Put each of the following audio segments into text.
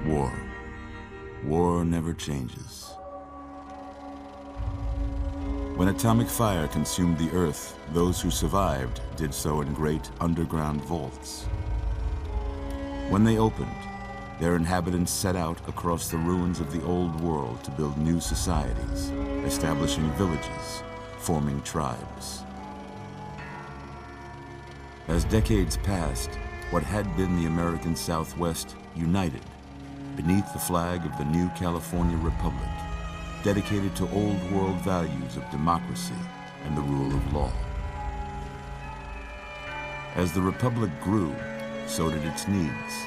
War. War never changes. When atomic fire consumed the Earth, those who survived did so in great underground vaults. When they opened, their inhabitants set out across the ruins of the old world to build new societies, establishing villages, forming tribes. As decades passed, what had been the American Southwest united beneath the flag of the new California Republic, dedicated to old world values of democracy and the rule of law. As the Republic grew, so did its needs.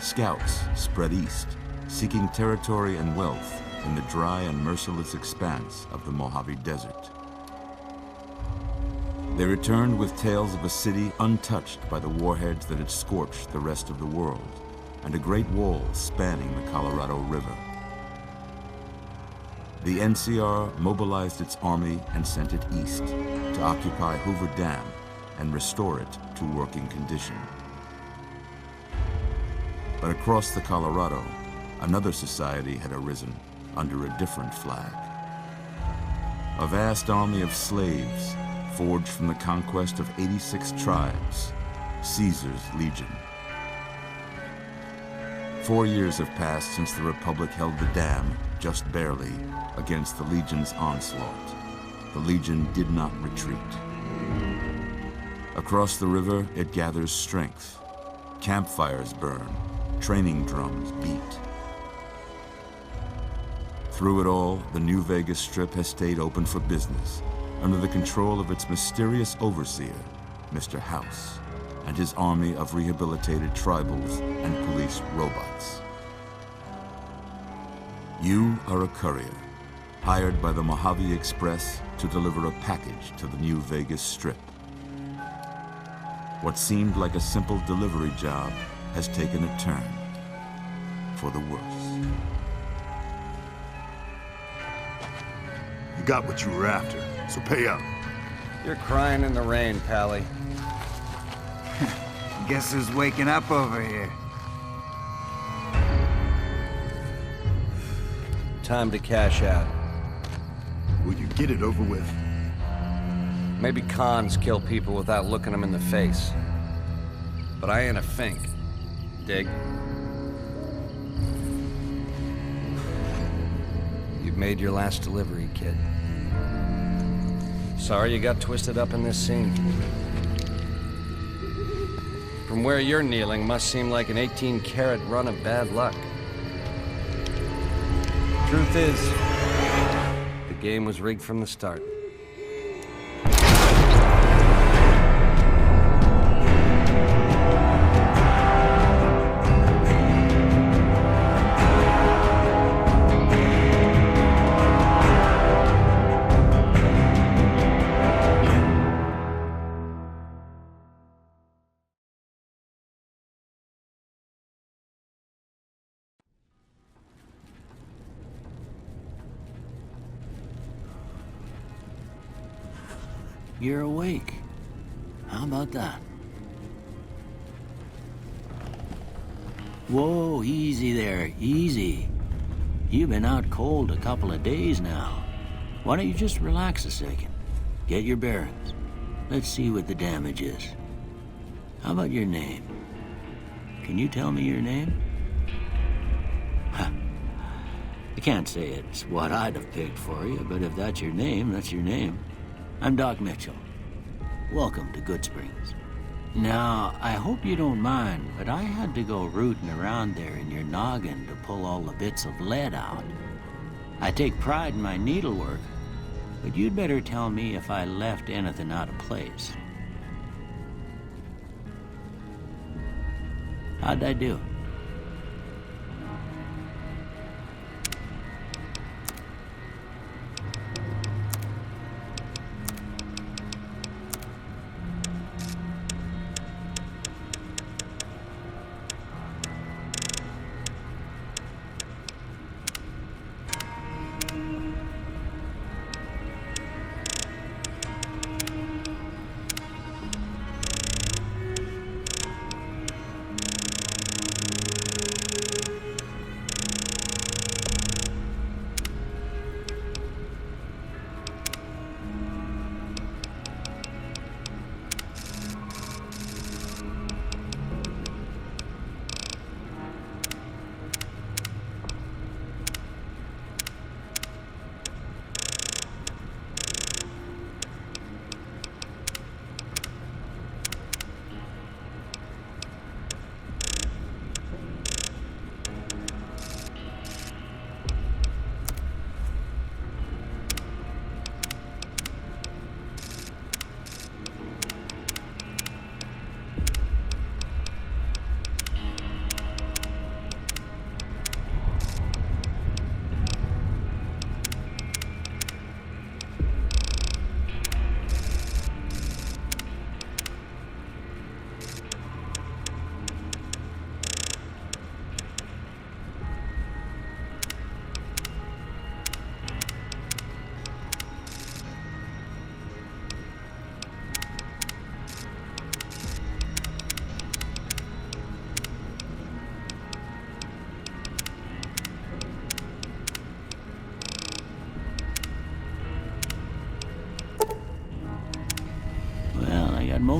Scouts spread east, seeking territory and wealth in the dry and merciless expanse of the Mojave Desert. They returned with tales of a city untouched by the warheads that had scorched the rest of the world, and a great wall spanning the Colorado River. The NCR mobilized its army and sent it east to occupy Hoover Dam and restore it to working condition. But across the Colorado, another society had arisen under a different flag. A vast army of slaves forged from the conquest of 86 tribes, Caesar's Legion. 4 years have passed since the Republic held the dam, just barely, against the Legion's onslaught. The Legion did not retreat. Across the river, it gathers strength. Campfires burn, training drums beat. Through it all, the New Vegas Strip has stayed open for business, under the control of its mysterious overseer, Mr. House, and his army of rehabilitated tribals and police robots. You are a courier, hired by the Mojave Express to deliver a package to the New Vegas Strip. What seemed like a simple delivery job has taken a turn for the worse. You got what you were after, so pay up. You're crying in the rain, Pally. Guess who's waking up over here? Time to cash out. Will you get it over with? Maybe cons kill people without looking them in the face. But I ain't a fink. Dig? You've made your last delivery, kid. Sorry you got twisted up in this scene. From where you're kneeling must seem like an 18-carat run of bad luck. Truth is, the game was rigged from the start. You're awake. How about that? Whoa, easy there, easy. You've been out cold a couple of days now. Why don't you just relax a second? Get your bearings. Let's see what the damage is. How about your name? Can you tell me your name? I can't say it's what I'd have picked for you, but if that's your name, that's your name. I'm Doc Mitchell. Welcome to Goodsprings. Now, I hope you don't mind, but I had to go rooting around there in your noggin to pull all the bits of lead out. I take pride in my needlework, but you'd better tell me if I left anything out of place. How'd I do?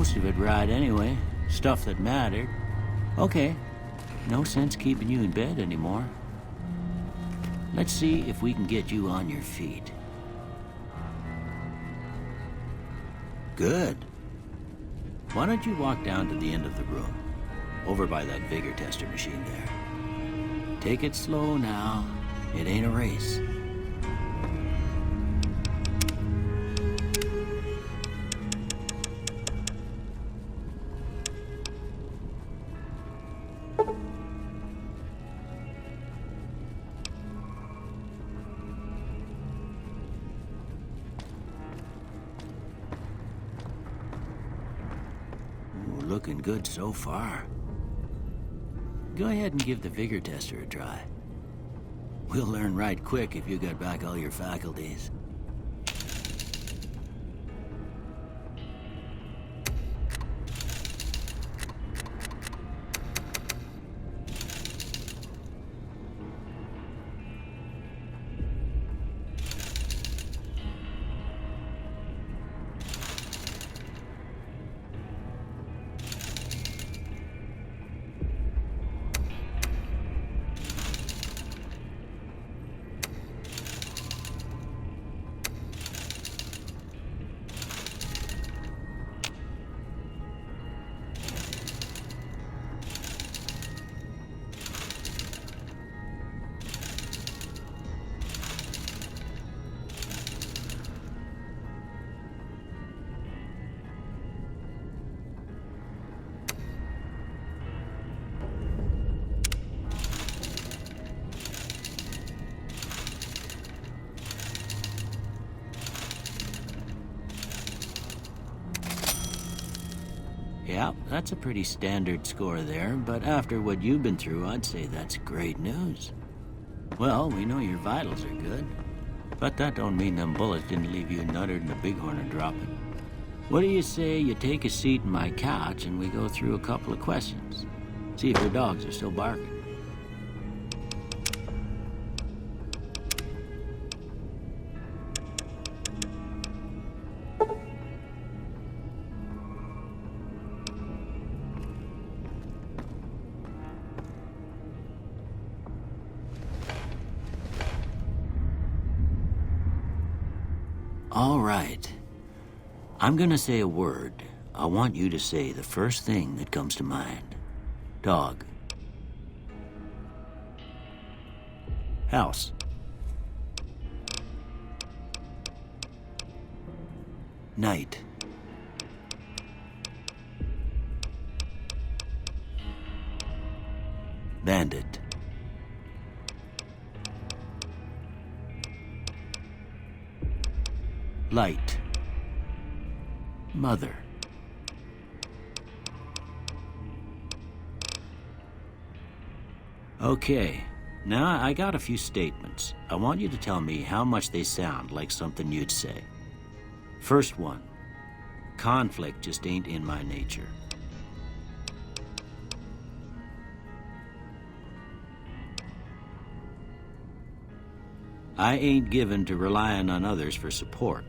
most of it right anyway. Stuff that mattered. Okay, no sense keeping you in bed anymore. Let's see if we can get you on your feet. Good. Why don't you walk down to the end of the room, over by that vigor tester machine there. Take it slow now. It ain't a race. Looking good so far. Go ahead and give the vigor tester a try. We'll learn right quick if you got back all your faculties. Yeah, that's a pretty standard score there, but after what you've been through, I'd say that's great news. Well, we know your vitals are good, but that don't mean them bullets didn't leave you nuttered and a bighorn are dropping. What do you say you take a seat in my couch and we go through a couple of questions? See if your dogs are still barking. All right. I'm gonna say a word. I want you to say the first thing that comes to mind. Dog. House. Night. Bandit. Light. Mother. Okay, now I got a few statements. I want you to tell me how much they sound like something you'd say. First one, conflict just ain't in my nature. I ain't given to relying on others for support.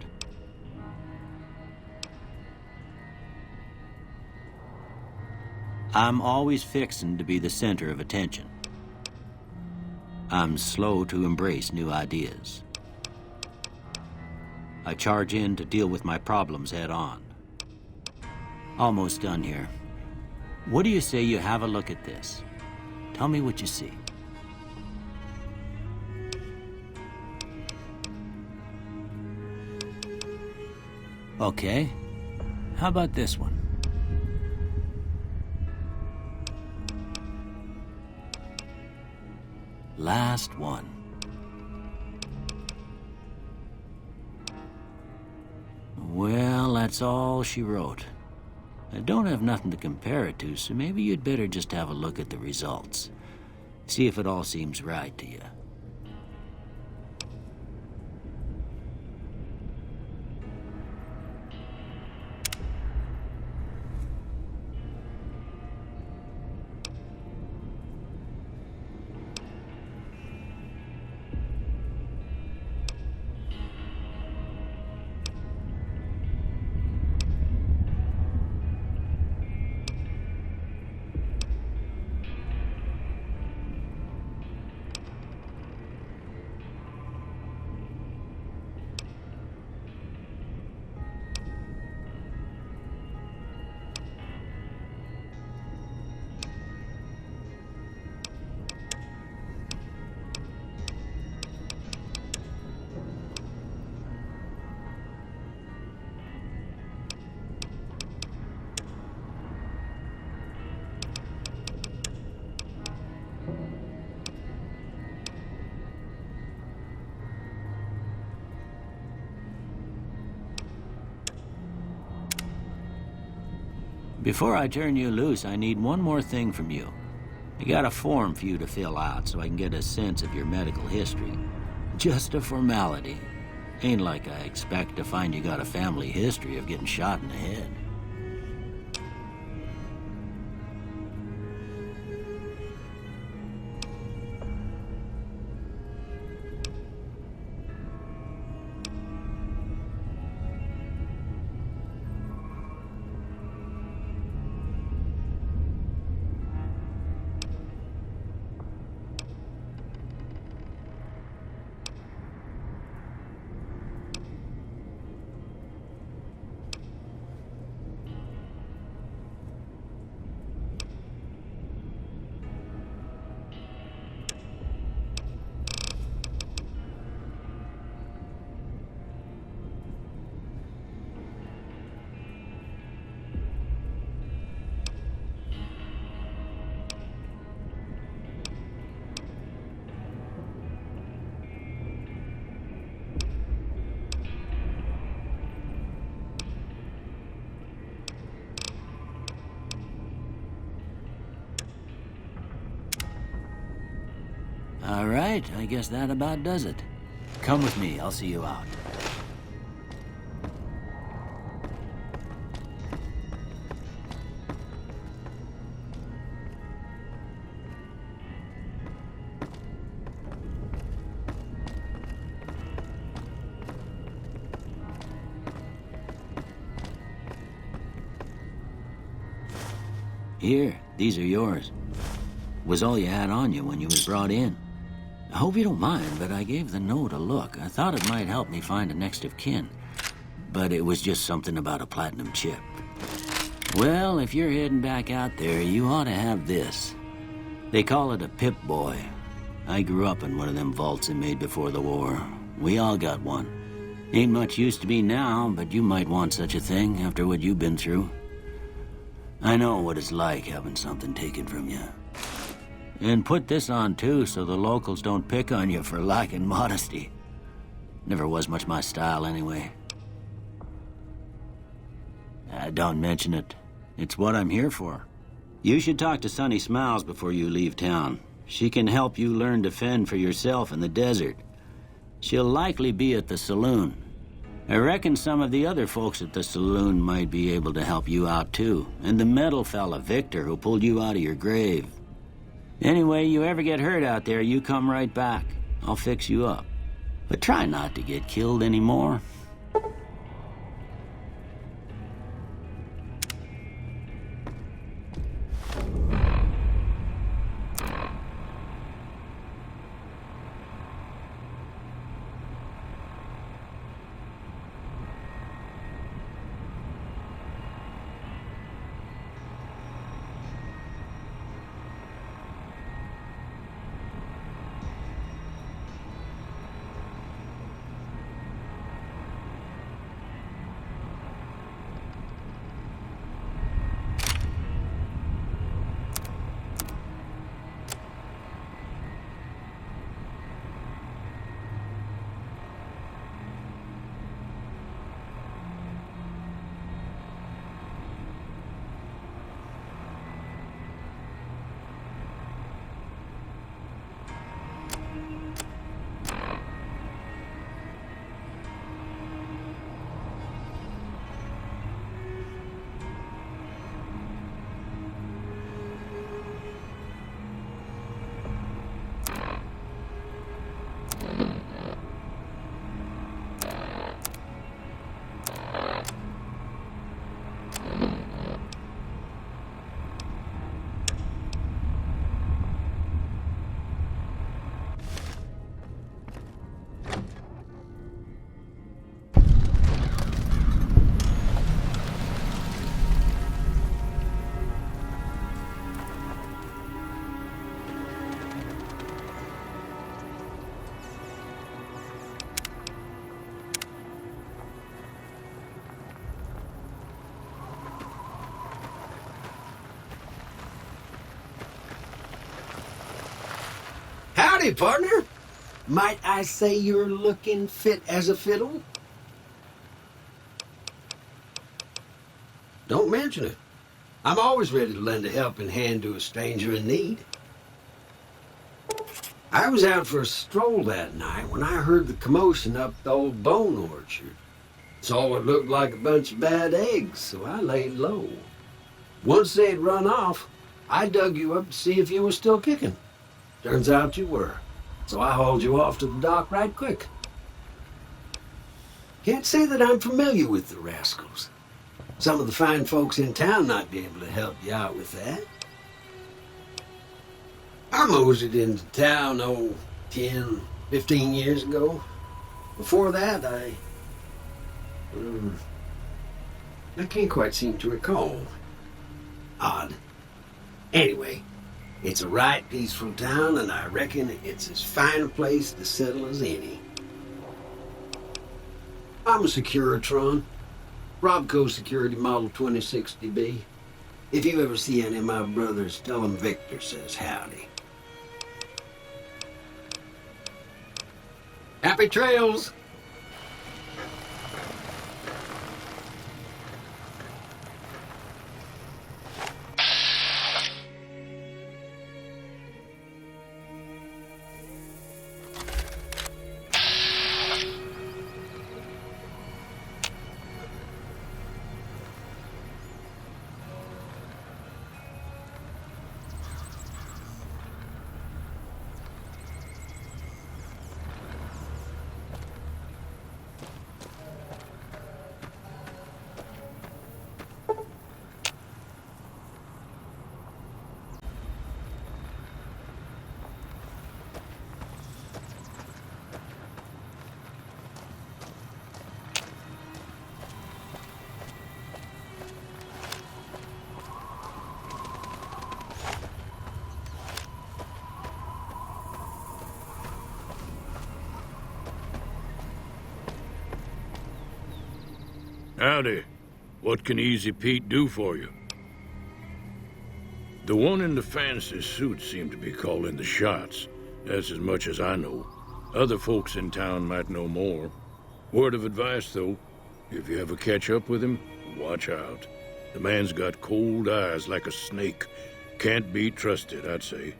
I'm always fixin' to be the center of attention. I'm slow to embrace new ideas. I charge in to deal with my problems head on. Almost done here. What do you say you have a look at this? Tell me what you see. Okay. How about this one? Last one. Well, that's all she wrote. I don't have nothing to compare it to, so maybe you'd better just have a look at the results. See if it all seems right to you. Before I turn you loose, I need one more thing from you. I got a form for you to fill out so I can get a sense of your medical history. Just a formality. Ain't like I expect to find you got a family history of getting shot in the head. All right, I guess that about does it. Come with me, I'll see you out. Here, these are yours. Was all you had on you when you was brought in. I hope you don't mind, but I gave the note a look. I thought it might help me find a next of kin. But it was just something about a platinum chip. Well, if you're heading back out there, you ought to have this. They call it a Pip-Boy. I grew up in one of them vaults they made before the war. We all got one. Ain't much use to me now, but you might want such a thing after what you've been through. I know what it's like having something taken from you. And put this on, too, so the locals don't pick on you for lacking modesty. Never was much my style, anyway. Don't mention it. It's what I'm here for. You should talk to Sunny Smiles before you leave town. She can help you learn to fend for yourself in the desert. She'll likely be at the saloon. I reckon some of the other folks at the saloon might be able to help you out, too. And the metal fella, Victor, who pulled you out of your grave. Anyway, you ever get hurt out there, you come right back. I'll fix you up. But try not to get killed anymore. Howdy, partner. Might I say you're looking fit as a fiddle? Don't mention it. I'm always ready to lend a helping hand to a stranger in need. I was out for a stroll that night when I heard the commotion up the old bone orchard. Saw what looked like a bunch of bad eggs, so I laid low. Once they'd run off, I dug you up to see if you were still kicking. Turns out you were, so I hauled you off to the dock right quick. Can't say that I'm familiar with the rascals. Some of the fine folks in town might be able to help you out with that. I moseyed into town, 10, 15 years ago. Before that, I can't quite seem to recall. Odd. Anyway, it's a right peaceful town, and I reckon it's as fine a place to settle as any. I'm a Securitron. Robco Security Model 2060B. If you ever see any of my brothers, tell them Victor says howdy. Happy trails! Howdy. What can Easy Pete do for you? The one in the fancy suit seemed to be calling the shots. That's as much as I know. Other folks in town might know more. Word of advice, though, if you ever catch up with him, watch out. The man's got cold eyes like a snake. Can't be trusted, I'd say.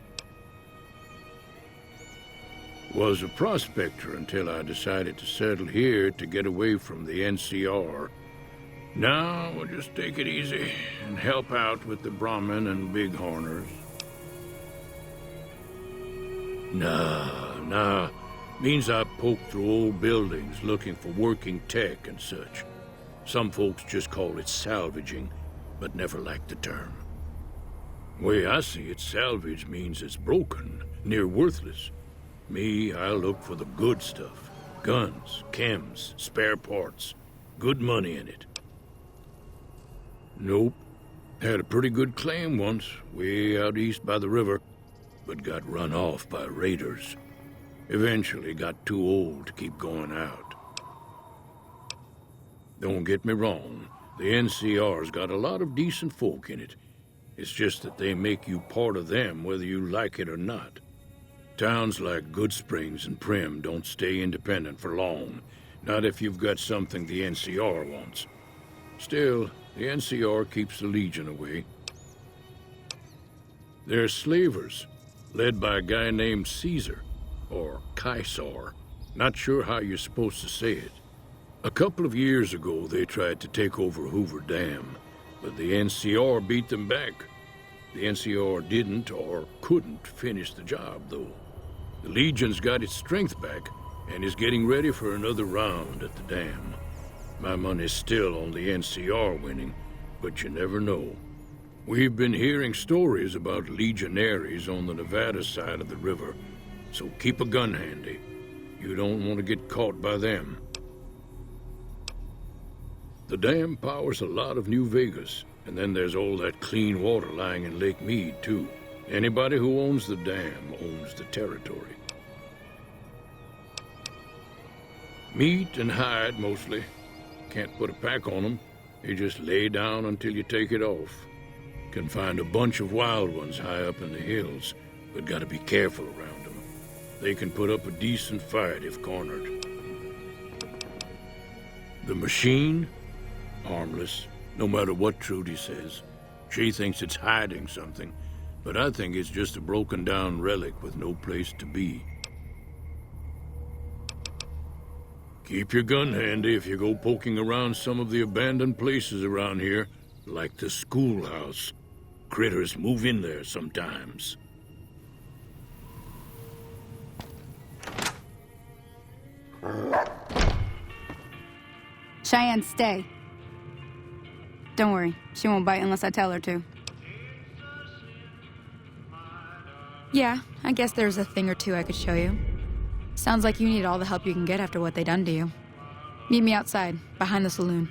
Was a prospector until I decided to settle here to get away from the NCR. Now, we'll just take it easy and help out with the Brahmin and Bighorners. Nah. Means I poke through old buildings looking for working tech and such. Some folks just call it salvaging, but never liked the term. Way I see it, salvage means it's broken, near worthless. Me, I look for the good stuff. Guns, chems, spare parts. Good money in it. Nope. Had a pretty good claim once, way out east by the river, but got run off by raiders. Eventually got too old to keep going out. Don't get me wrong, the NCR's got a lot of decent folk in it. It's just that they make you part of them whether you like it or not. Towns like Goodsprings and Primm don't stay independent for long, not if you've got something the NCR wants. Still, the NCR keeps the Legion away. They're slavers, led by a guy named Caesar, or Caesar. Not sure how you're supposed to say it. A couple of years ago, they tried to take over Hoover Dam, but the NCR beat them back. The NCR didn't or couldn't finish the job, though. The Legion's got its strength back and is getting ready for another round at the dam. My money's still on the NCR winning, but you never know. We've been hearing stories about legionaries on the Nevada side of the river, so keep a gun handy. You don't want to get caught by them. The dam powers a lot of New Vegas, and then there's all that clean water lying in Lake Mead, too. Anybody who owns the dam owns the territory. Meat and hide, mostly. Can't put a pack on them. You just lay down until you take it off. Can find a bunch of wild ones high up in the hills, but gotta be careful around them. They can put up a decent fight if cornered. The machine? Harmless, no matter what Trudy says. She thinks it's hiding something, but I think it's just a broken down relic with no place to be. Keep your gun handy if you go poking around some of the abandoned places around here, like the schoolhouse. Critters move in there sometimes. Cheyenne, stay. Don't worry, she won't bite unless I tell her to. Yeah, I guess there's a thing or two I could show you. Sounds like you need all the help you can get after what they done to you. Meet me outside, behind the saloon.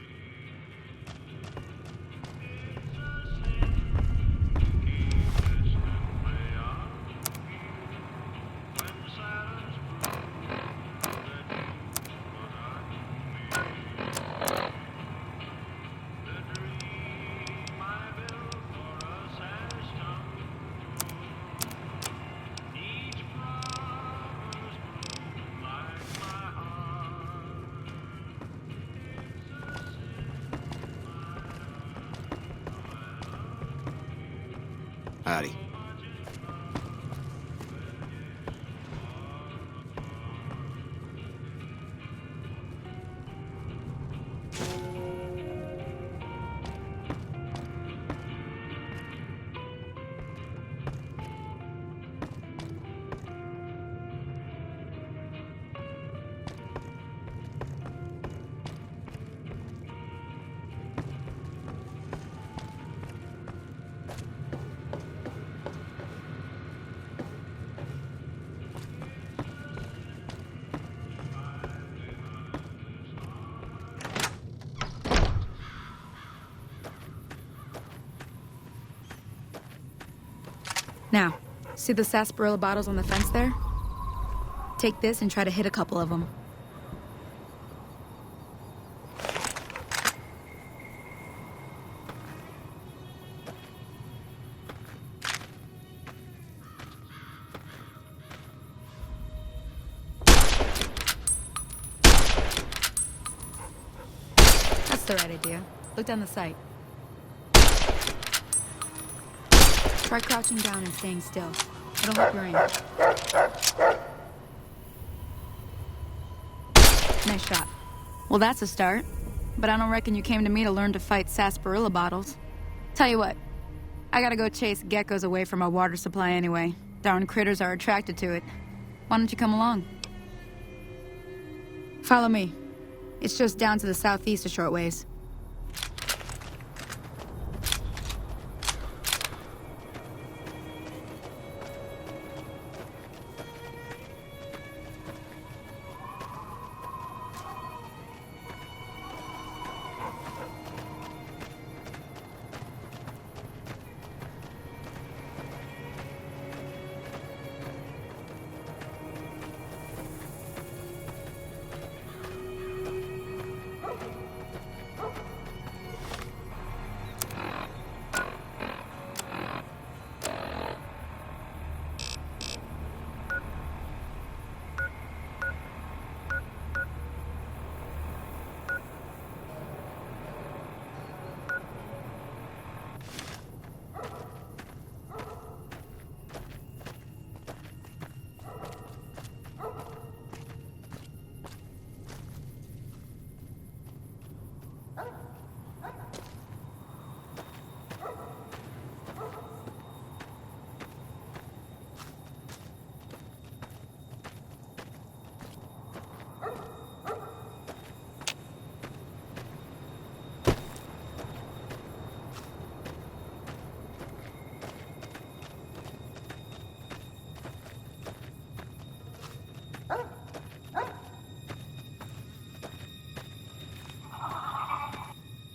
Howdy. Now, see the sarsaparilla bottles on the fence there? Take this and try to hit a couple of them. That's the right idea. Look down the sight. Try crouching down and staying still. It'll help your aim. Nice shot. Well, that's a start. But I don't reckon you came to me to learn to fight sarsaparilla bottles. Tell you what, I gotta go chase geckos away from our water supply anyway. Darn critters are attracted to it. Why don't you come along? Follow me. It's just down to the southeast a short ways.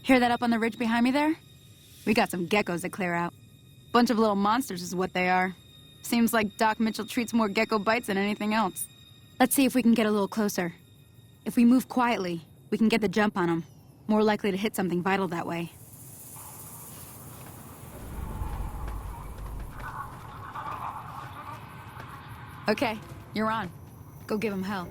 Hear that up on the ridge behind me there? We got some geckos to clear out. Bunch of little monsters is what they are. Seems like Doc Mitchell treats more gecko bites than anything else. Let's see if we can get a little closer. If we move quietly, we can get the jump on them. More likely to hit something vital that way. Okay, you're on. Go give him hell.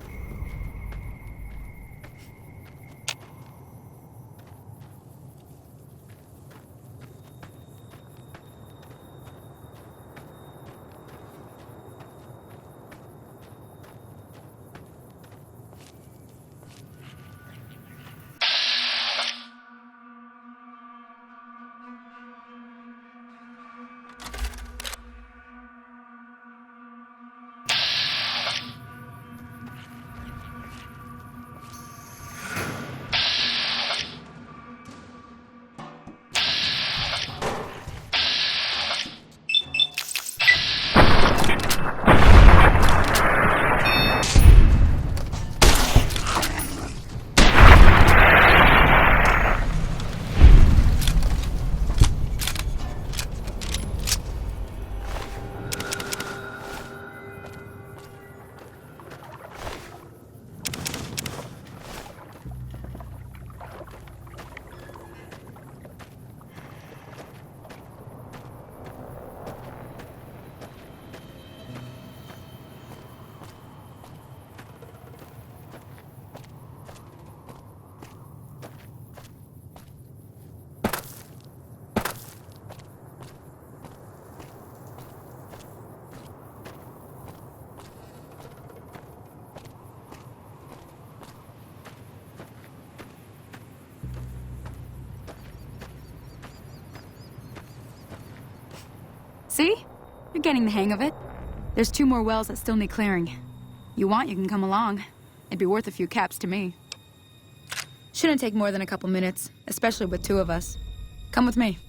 getting the hang of it. There's 2 more wells that still need clearing. You want, you can come along. It'd be worth a few caps to me. Shouldn't take more than a couple minutes, especially with 2 of us. Come with me.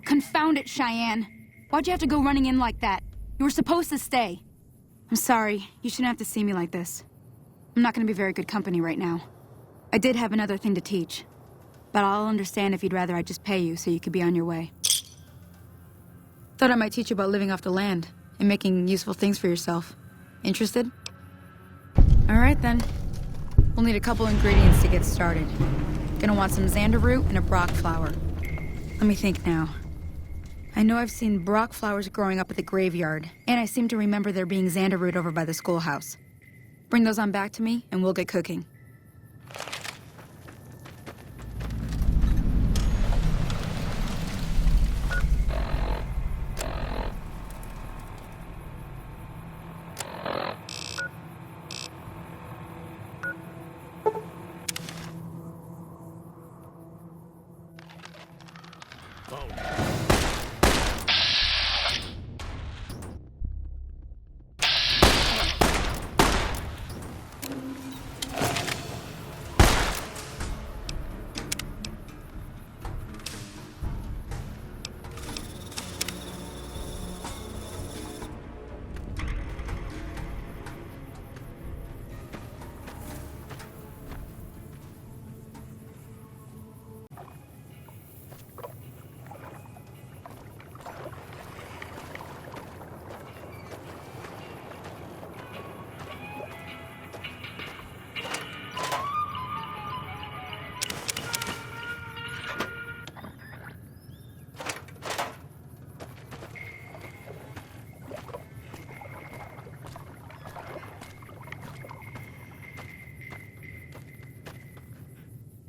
Confound it, Cheyenne. Why'd you have to go running in like that? You were supposed to stay. I'm sorry. You shouldn't have to see me like this. I'm not gonna be very good company right now. I did have another thing to teach. But I'll understand if you'd rather I just pay you so you could be on your way. Thought I might teach you about living off the land and making useful things for yourself. Interested? All right, then. We'll need a couple ingredients to get started. Gonna want some xander root and a brock flower. Let me think now. I know I've seen brock flowers growing up at the graveyard, and I seem to remember there being xander root over by the schoolhouse. Bring those on back to me, and we'll get cooking.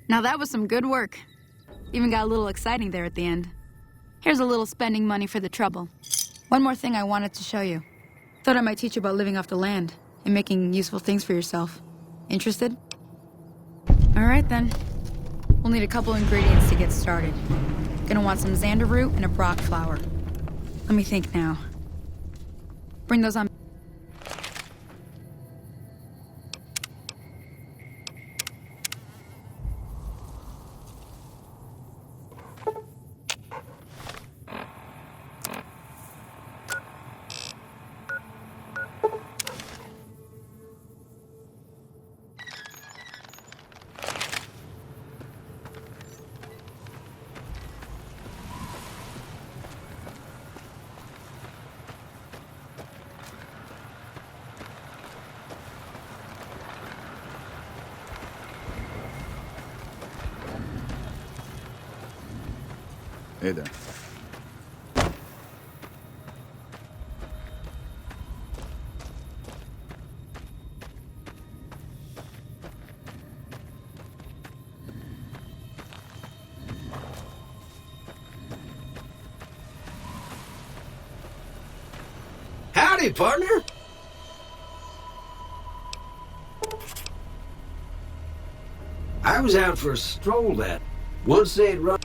Now that was some good work. Even got a little exciting there at the end. Here's a little spending money for the trouble. One more thing I wanted to show you. Thought I might teach you about living off the land and making useful things for yourself. Interested? All right, then. We'll need a couple ingredients to get started. Gonna want some xander root and a brock flower. Let me think now. Bring those on. Hey there. Howdy, partner. I was out for a stroll that. Once they'd run.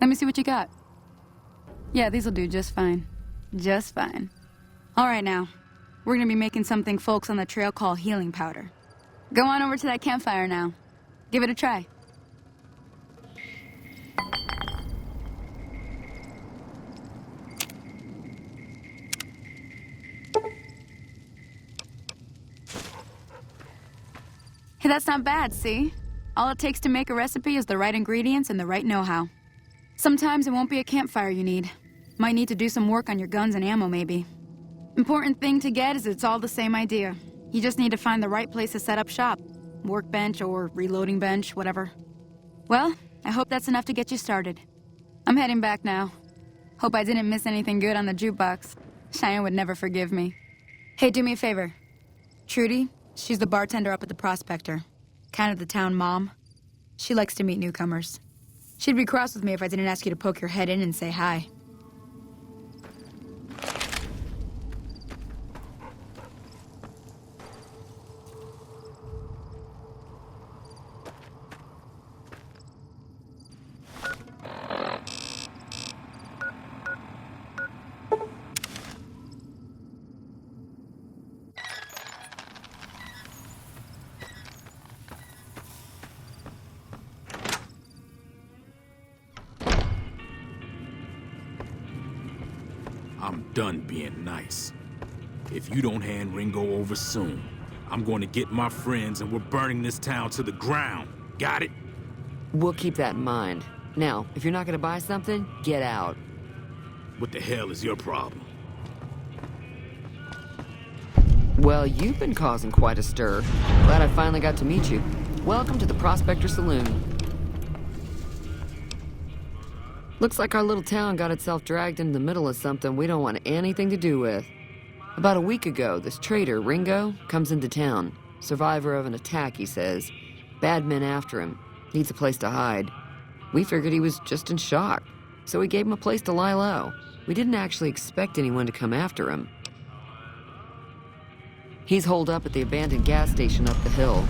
Let me see what you got. Yeah, these'll do just fine. Just fine. All right, now. We're gonna be making something folks on the trail call healing powder. Go on over to that campfire now. Give it a try. Hey, that's not bad, see? All it takes to make a recipe is the right ingredients and the right know-how. Sometimes it won't be a campfire you need. Might need to do some work on your guns and ammo, maybe. Important thing to get is it's all the same idea. You just need to find the right place to set up shop. Workbench or reloading bench, whatever. Well, I hope that's enough to get you started. I'm heading back now. Hope I didn't miss anything good on the jukebox. Cheyenne would never forgive me. Hey, do me a favor. Trudy, she's the bartender up at the Prospector. Kind of the town mom. She likes to meet newcomers. She'd be cross with me if I didn't ask you to poke your head in and say hi. I'm done being nice. If you don't hand Ringo over soon, I'm going to get my friends and we're burning this town to the ground. Got it? We'll keep that in mind. Now, if you're not gonna buy something, get out. What the hell is your problem? Well, you've been causing quite a stir. Glad I finally got to meet you. Welcome to the Prospector Saloon. Looks like our little town got itself dragged into the middle of something we don't want anything to do with. About a week ago, this trader, Ringo, comes into town. Survivor of an attack, he says. Bad men after him. Needs a place to hide. We figured he was just in shock, so we gave him a place to lie low. We didn't actually expect anyone to come after him. He's holed up at the abandoned gas station up the hill.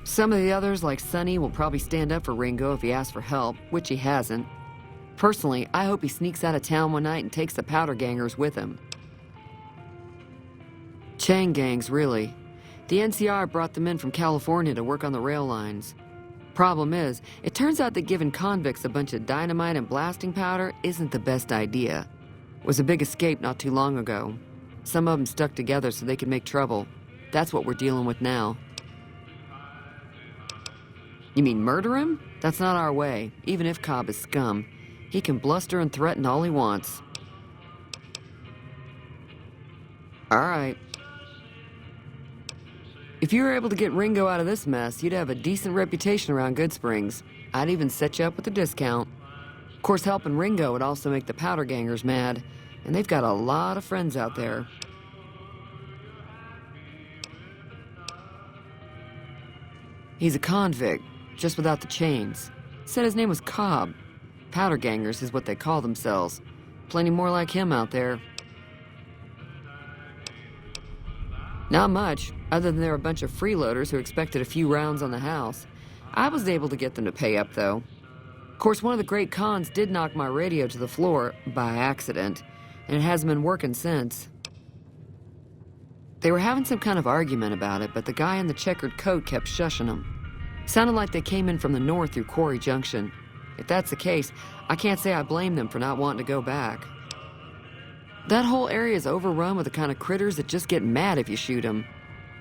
Some of the others, like Sonny, will probably stand up for Ringo if he asks for help, which he hasn't. Personally, I hope he sneaks out of town one night and takes the powder gangers with him. Chain gangs, really. The NCR brought them in from California to work on the rail lines. Problem is, it turns out that giving convicts a bunch of dynamite and blasting powder isn't the best idea. It was a big escape not too long ago. Some of them stuck together so they could make trouble. That's what we're dealing with now. You mean murder him? That's not our way, even if Cobb is scum. He can bluster and threaten all he wants. All right. If you were able to get Ringo out of this mess, you'd have a decent reputation around Goodsprings. I'd even set you up with a discount. Of course, helping Ringo would also make the powder gangers mad, and they've got a lot of friends out there. He's a convict, just without the chains. Said his name was Cobb. Powder gangers is what they call themselves. Plenty more like him out there. Not much, other than they're a bunch of freeloaders who expected a few rounds on the house. I was able to get them to pay up, though. Of course, one of the great cons did knock my radio to the floor, by accident, and it hasn't been working since. They were having some kind of argument about it, but the guy in the checkered coat kept shushing them. Sounded like they came in from the north through Quarry Junction. If that's the case, I can't say I blame them for not wanting to go back. That whole area is overrun with the kind of critters that just get mad if you shoot them.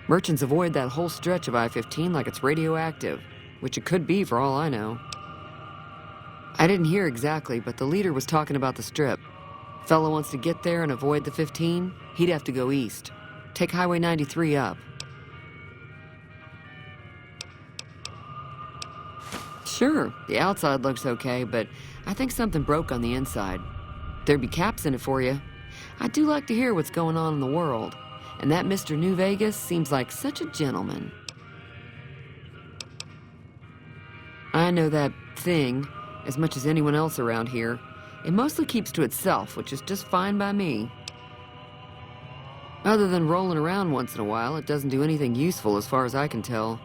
Merchants avoid that whole stretch of I-15 like it's radioactive, which it could be for all I know. I didn't hear exactly, but the leader was talking about the strip. Fellow wants to get there and avoid the 15, he'd have to go east. Take Highway 93 up. Sure, the outside looks okay, but I think something broke on the inside. There'd be caps in it for you. I do like to hear what's going on in the world, and that Mr. New Vegas seems like such a gentleman. I know that thing as much as anyone else around here. It mostly keeps to itself, which is just fine by me. Other than rolling around once in a while, it doesn't do anything useful as far as I can tell.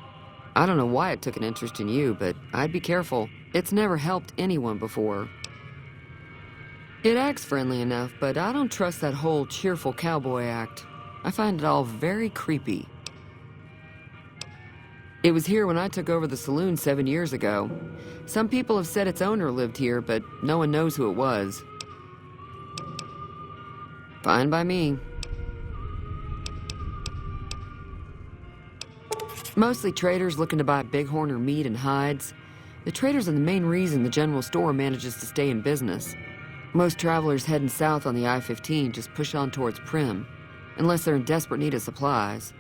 I don't know why it took an interest in you, but I'd be careful. It's never helped anyone before. It acts friendly enough, but I don't trust that whole cheerful cowboy act. I find it all very creepy. It was here when I took over the saloon 7 years ago. Some people have said its owner lived here, but no one knows who it was. Fine by me. Mostly traders looking to buy bighorn or meat and hides. The traders are the main reason the general store manages to stay in business. Most travelers heading south on the I-15 just push on towards Primm, unless they're in desperate need of supplies.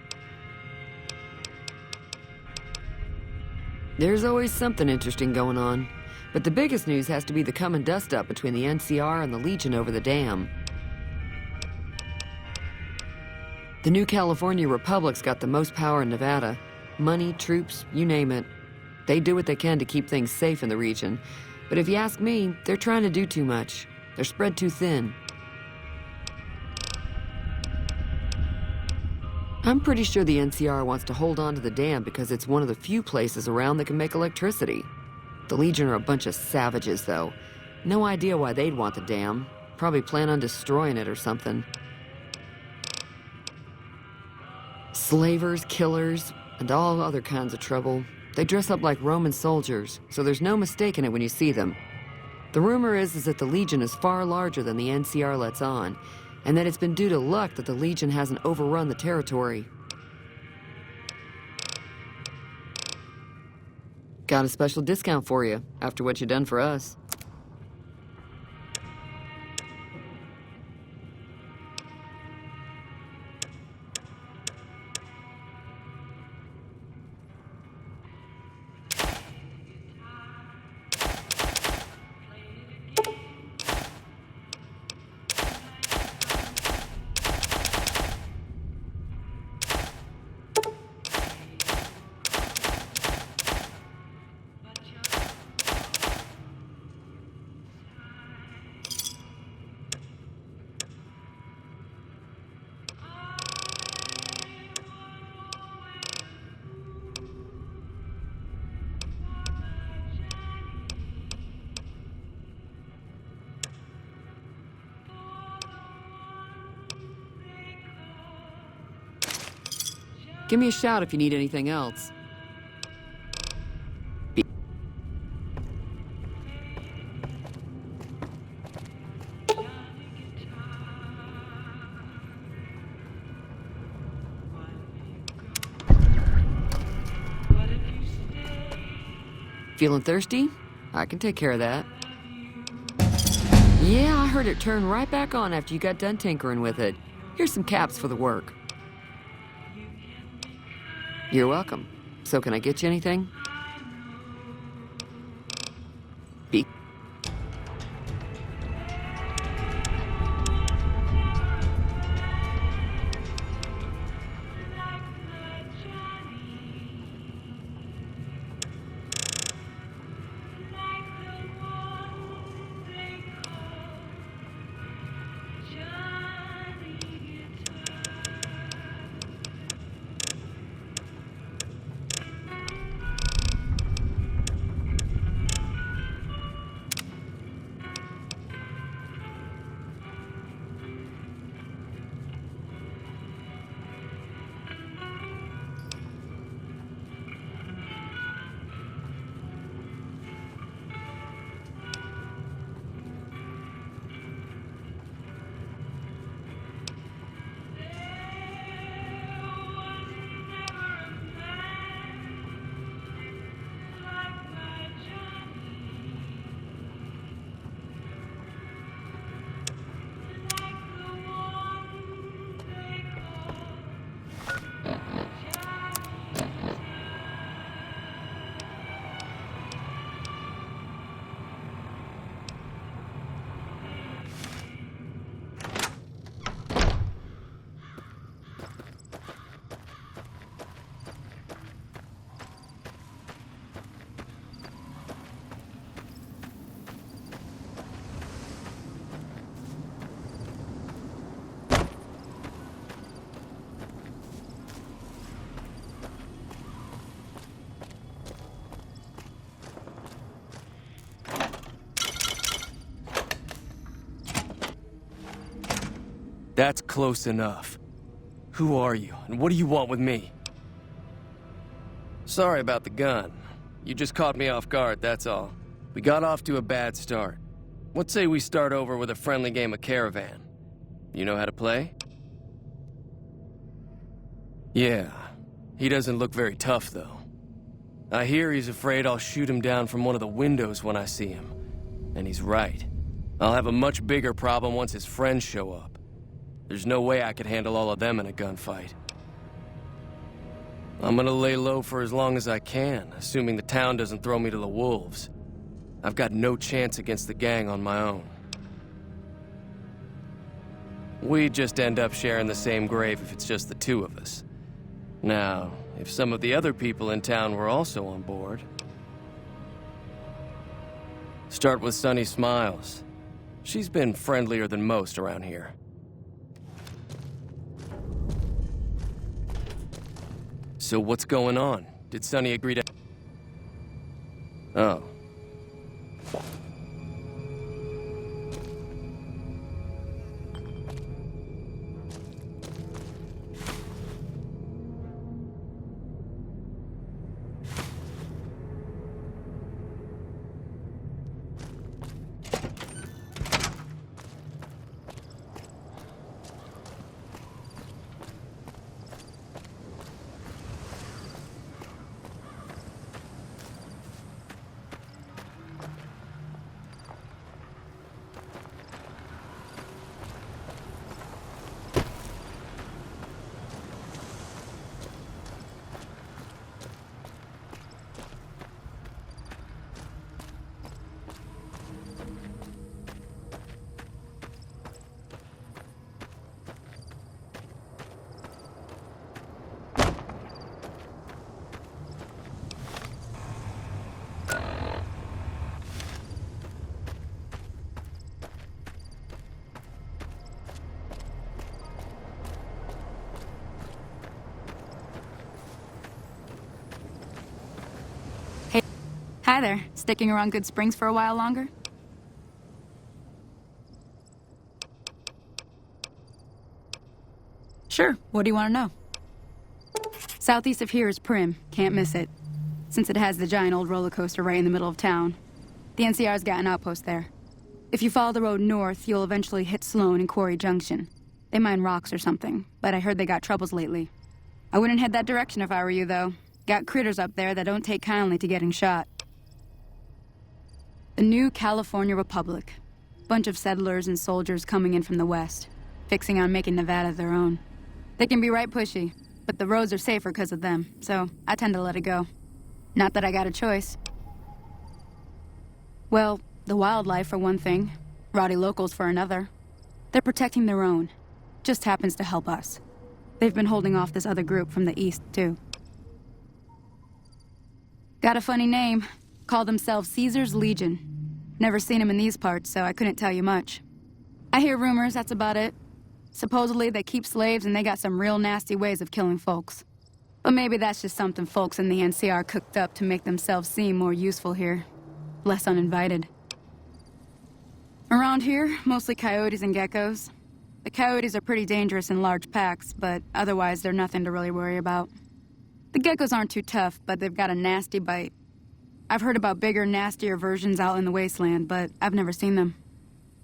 There's always something interesting going on, but the biggest news has to be the coming dust-up between the NCR and the Legion over the dam. The new California Republic's got the most power in Nevada. Money, troops, you name it. They do what they can to keep things safe in the region, but if you ask me, they're trying to do too much. They're spread too thin. I'm pretty sure the NCR wants to hold on to the dam because it's one of the few places around that can make electricity. The Legion are a bunch of savages, though. No idea why they'd want the dam. Probably plan on destroying it or something. Slavers, killers, and all other kinds of trouble. They dress up like Roman soldiers, so there's no mistaking it when you see them. The rumor is that the Legion is far larger than the NCR lets on, and that it's been due to luck that the Legion hasn't overrun the territory. Got a special discount for you, after what you've done for us. Give me a shout if you need anything else. Feeling thirsty? I can take care of that. Yeah, I heard it turn right back on after you got done tinkering with it. Here's some caps for the work. You're welcome. So can I get you anything? Be That's close enough. Who are you, and what do you want with me? Sorry about the gun. You just caught me off guard, that's all. We got off to a bad start. Let's say we start over with a friendly game of Caravan. You know how to play? Yeah. He doesn't look very tough, though. I hear he's afraid I'll shoot him down from one of the windows when I see him. And he's right. I'll have a much bigger problem once his friends show up. There's no way I could handle all of them in a gunfight. I'm gonna lay low for as long as I can, assuming the town doesn't throw me to the wolves. I've got no chance against the gang on my own. We'd just end up sharing the same grave if it's just the two of us. Now, if some of the other people in town were also on board... Start with Sunny Smiles. She's been friendlier than most around here. So what's going on? Did Sunny agree to... Oh. Hi there. Sticking around Good Springs for a while longer? Sure. What do you want to know? Southeast of here is Primm. Can't miss it. Since it has the giant old roller coaster right in the middle of town. The NCR's got an outpost there. If you follow the road north, you'll eventually hit Sloan and Quarry Junction. They mine rocks or something, but I heard they got troubles lately. I wouldn't head that direction if I were you, though. Got critters up there that don't take kindly to getting shot. The new California Republic. Bunch of settlers and soldiers coming in from the west, fixing on making Nevada their own. They can be right pushy, but the roads are safer because of them, so I tend to let it go. Not that I got a choice. Well, the wildlife for one thing, rowdy locals for another. They're protecting their own. Just happens to help us. They've been holding off this other group from the east, too. Got a funny name. Call themselves Caesar's Legion. Never seen them in these parts, so I couldn't tell you much. I hear rumors, that's about it. Supposedly they keep slaves and they got some real nasty ways of killing folks. But maybe that's just something folks in the NCR cooked up to make themselves seem more useful here. Less uninvited. Around here, mostly coyotes and geckos. The coyotes are pretty dangerous in large packs, but otherwise they're nothing to really worry about. The geckos aren't too tough, but they've got a nasty bite. I've heard about bigger, nastier versions out in the wasteland, but I've never seen them.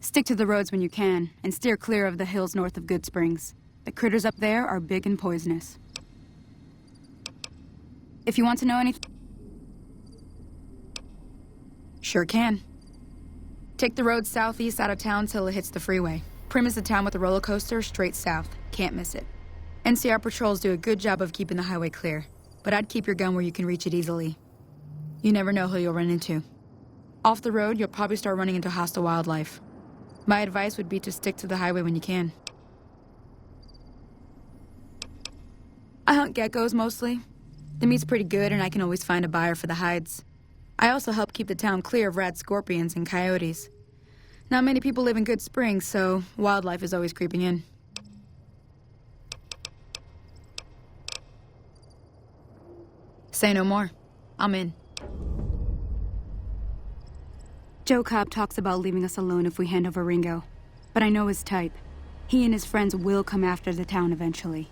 Stick to the roads when you can, and steer clear of the hills north of Good Springs. The critters up there are big and poisonous. If you want to know anything... Sure can. Take the road southeast out of town till it hits the freeway. Primm is the town with the roller coaster straight south. Can't miss it. NCR patrols do a good job of keeping the highway clear, but I'd keep your gun where you can reach it easily. You never know who you'll run into. Off the road, you'll probably start running into hostile wildlife. My advice would be to stick to the highway when you can. I hunt geckos mostly. The meat's pretty good and I can always find a buyer for the hides. I also help keep the town clear of rat scorpions and coyotes. Not many people live in Good Springs, so wildlife is always creeping in. Say no more. I'm in. Joe Cobb talks about leaving us alone if we hand over Ringo, but I know his type. He and his friends will come after the town eventually.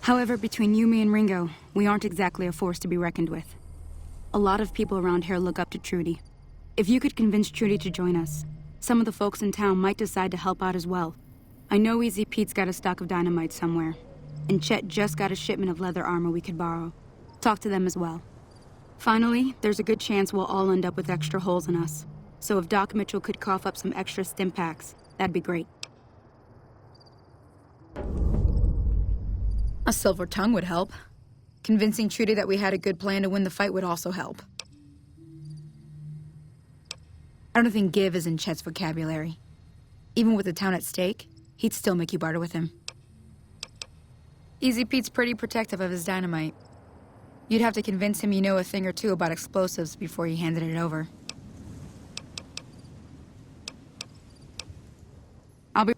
However, between you, me, and Ringo, we aren't exactly a force to be reckoned with. A lot of people around here look up to Trudy. If you could convince Trudy to join us, some of the folks in town might decide to help out as well. I know Easy Pete's got a stock of dynamite somewhere, and Chet just got a shipment of leather armor we could borrow. Talk to them as well. Finally, there's a good chance we'll all end up with extra holes in us. So if Doc Mitchell could cough up some extra stim packs, that'd be great. A silver tongue would help. Convincing Trudy that we had a good plan to win the fight would also help. I don't think give is in Chet's vocabulary. Even with the town at stake, he'd still make you barter with him. Easy Pete's pretty protective of his dynamite. You'd have to convince him you know a thing or two about explosives before you handed it over. I'll be...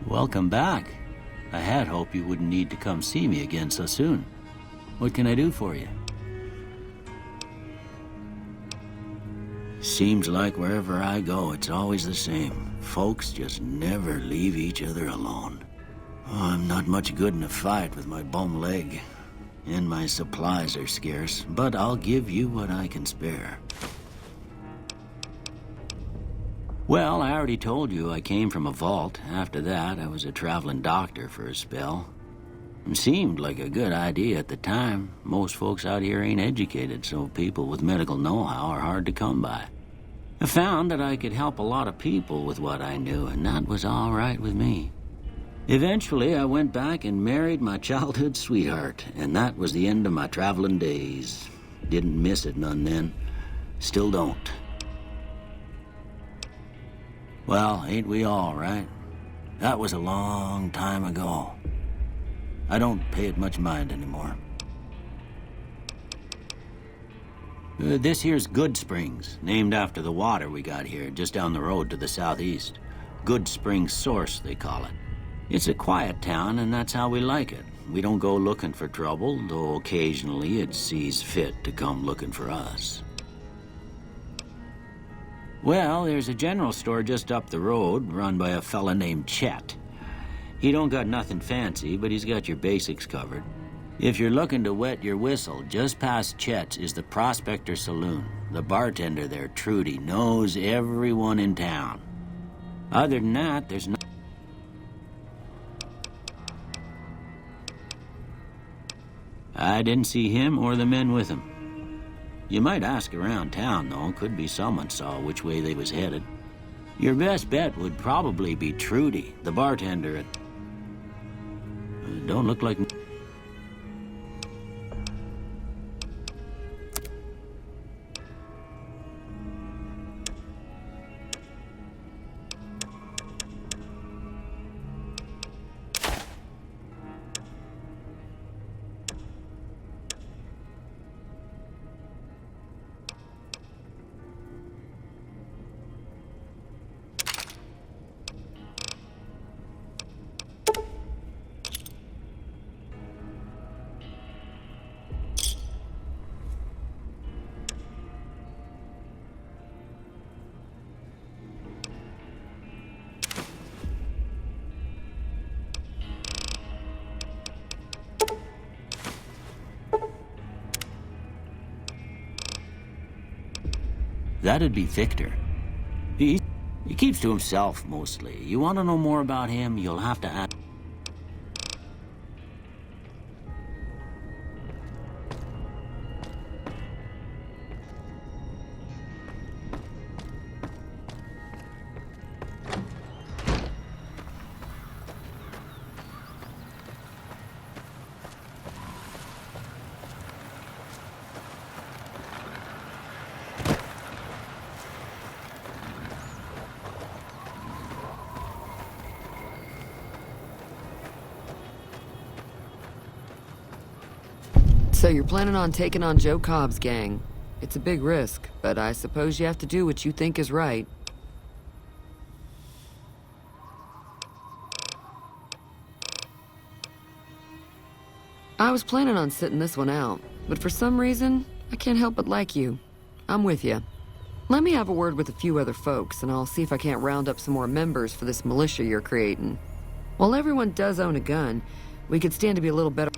Welcome back. I had hoped you wouldn't need to come see me again so soon. What can I do for you? Seems like wherever I go, it's always the same. Folks just never leave each other alone. Oh, I'm not much good in a fight with my bum leg. And my supplies are scarce, but I'll give you what I can spare. Well, I already told you I came from a vault. After that, I was a traveling doctor for a spell. It seemed like a good idea at the time. Most folks out here ain't educated, so people with medical know-how are hard to come by. I found that I could help a lot of people with what I knew, and that was all right with me. Eventually, I went back and married my childhood sweetheart, and that was the end of my traveling days. Didn't miss it none then. Still don't. Well, ain't we all, right? That was a long time ago. I don't pay it much mind anymore. This here's Good Springs, named after the water we got here, just down the road to the southeast. Good Springs Source, they call it. It's a quiet town, and that's how we like it. We don't go looking for trouble, though occasionally it sees fit to come looking for us. Well, there's a general store just up the road, run by a fella named Chet. He don't got nothing fancy, but he's got your basics covered. If you're looking to wet your whistle, just past Chet's is the Prospector Saloon. The bartender there, Trudy, knows everyone in town. Other than that, there's no... I didn't see him or the men with him. You might ask around town, though. Could be someone saw which way they was headed. Your best bet would probably be Trudy, the bartender at... Don't look like... That'd be Victor. He keeps to himself, mostly. You want to know more about him, you'll have to ask... So you're planning on taking on Joe Cobb's gang. It's a big risk, but I suppose you have to do what you think is right. I was planning on sitting this one out, but for some reason, I can't help but like you. I'm with you. Let me have a word with a few other folks, and I'll see if I can't round up some more members for this militia you're creating. While everyone does own a gun, we could stand to be a little better...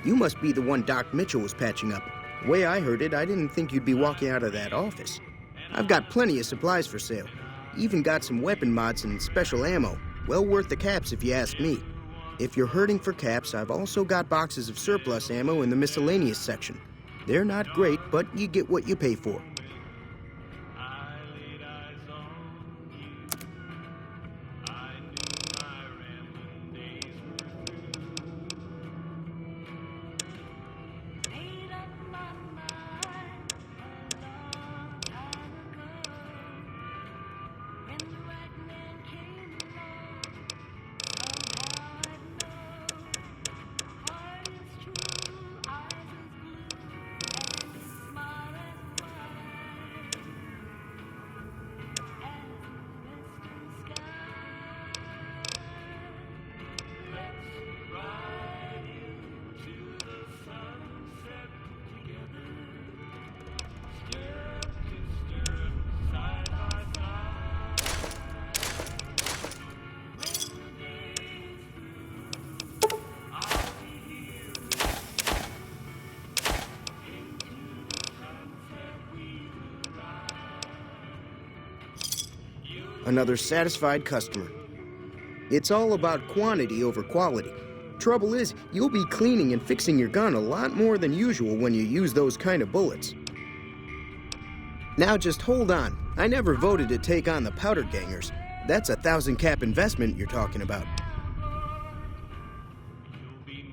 You must be the one Doc Mitchell was patching up. The way I heard it, I didn't think you'd be walking out of that office. I've got plenty of supplies for sale. Even got some weapon mods and special ammo. Well worth the caps if you ask me. If you're hurting for caps, I've also got boxes of surplus ammo in the miscellaneous section. They're not great, but you get what you pay for. Another satisfied customer. It's all about quantity over quality. Trouble is, you'll be cleaning and fixing your gun a lot more than usual when you use those kind of bullets. Now just hold on. I never voted to take on the powder gangers. That's a 1,000 cap investment you're talking about.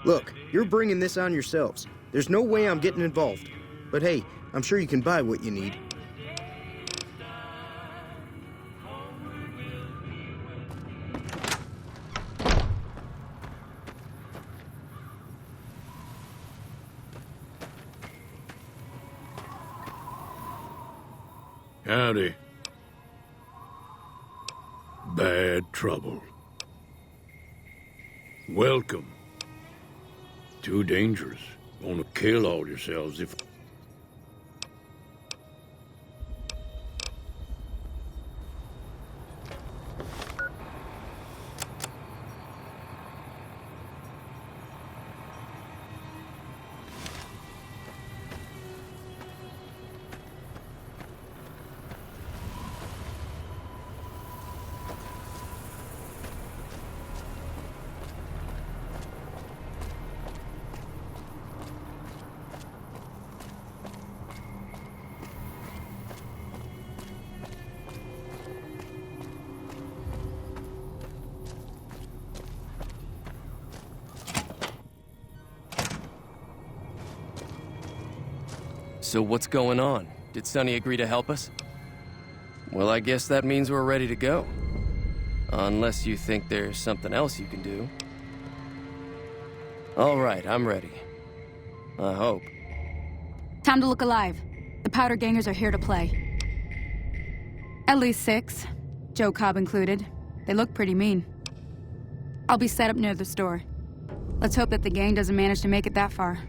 Look, you're bringing this on yourselves. There's no way I'm getting involved. But hey, I'm sure you can buy what you need. Howdy. Bad trouble. Welcome. Too dangerous. Gonna kill all yourselves if... So what's going on? Did Sonny agree to help us? Well, I guess that means we're ready to go. Unless you think there's something else you can do. All right, I'm ready. I hope. Time to look alive. The powder gangers are here to play. At least 6. Joe Cobb included. They look pretty mean. I'll be set up near the store. Let's hope that the gang doesn't manage to make it that far.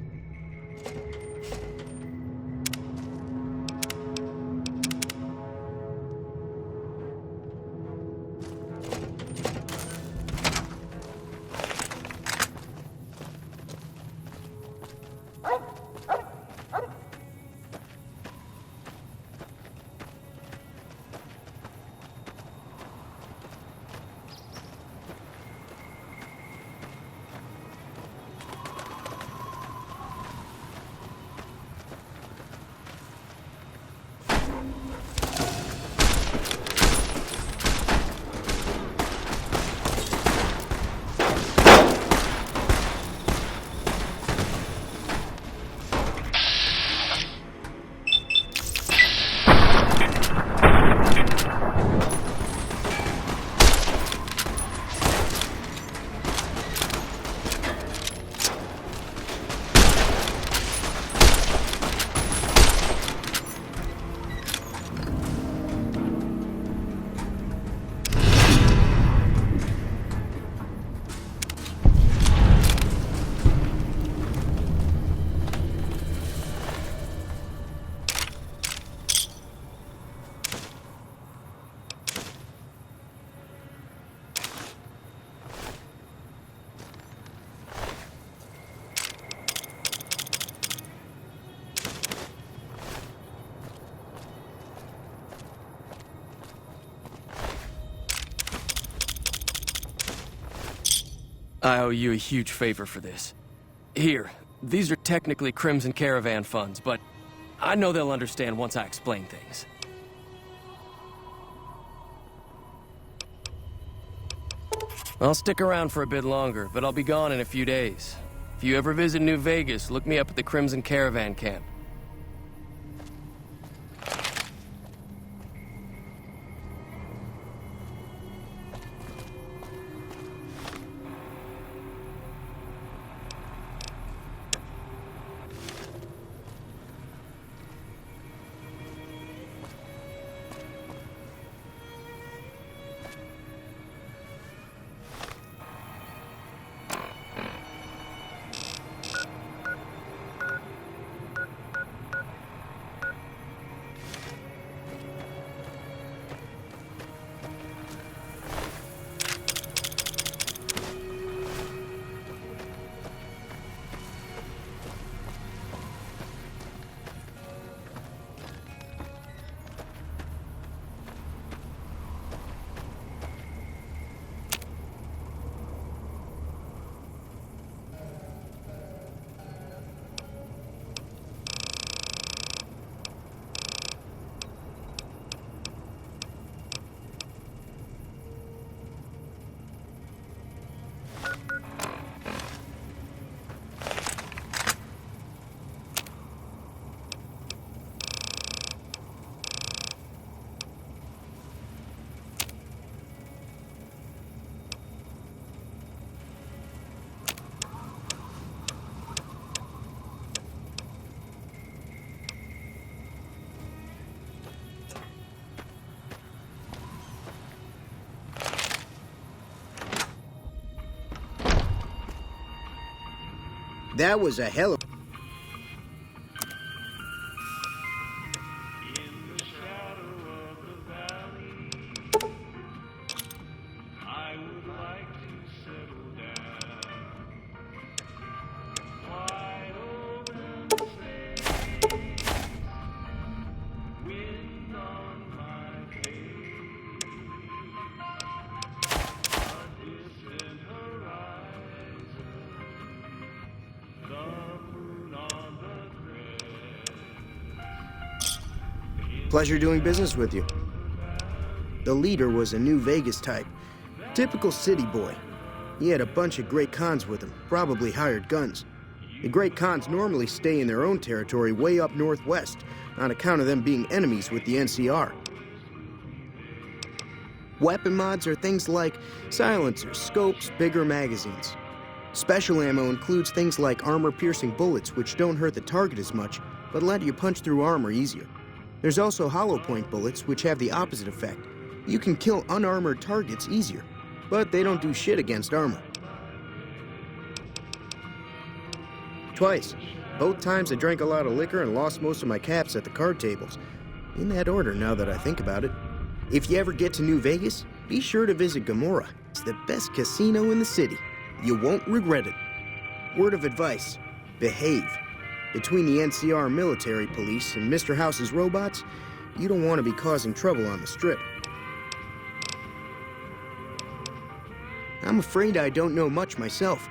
I owe you a huge favor for this. Here, these are technically Crimson Caravan funds, but I know they'll understand once I explain things. I'll stick around for a bit longer, but I'll be gone in a few days. If you ever visit New Vegas, look me up at the Crimson Caravan camp. That was a hell of... Pleasure doing business with you. The leader was a New Vegas type. Typical city boy. He had a bunch of Great Khans with him, probably hired guns. The Great Khans normally stay in their own territory way up northwest, on account of them being enemies with the NCR. Weapon mods are things like silencers, scopes, bigger magazines. Special ammo includes things like armor-piercing bullets, which don't hurt the target as much, but let you punch through armor easier. There's also hollow point bullets, which have the opposite effect. You can kill unarmored targets easier, but they don't do shit against armor. Twice. Both times I drank a lot of liquor and lost most of my caps at the card tables. In that order, now that I think about it. If you ever get to New Vegas, be sure to visit Gomorrah. It's the best casino in the city. You won't regret it. Word of advice, behave. Between the NCR military police and Mr. House's robots, you don't want to be causing trouble on the Strip. I'm afraid I don't know much myself.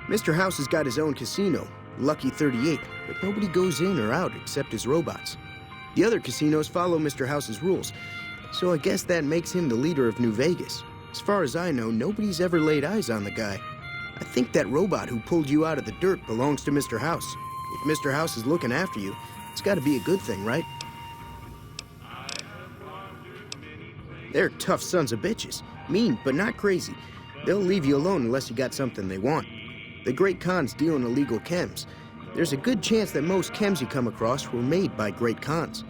Mr. House has got his own casino, Lucky 38, but nobody goes in or out except his robots. The other casinos follow Mr. House's rules, so I guess that makes him the leader of New Vegas. As far as I know, nobody's ever laid eyes on the guy. I think that robot who pulled you out of the dirt belongs to Mr. House. If Mr. House is looking after you, it's got to be a good thing, right? They're tough sons of bitches. Mean, but not crazy. They'll leave you alone unless you got something they want. The great cons deal in illegal chems. There's a good chance that most chems you come across were made by great cons.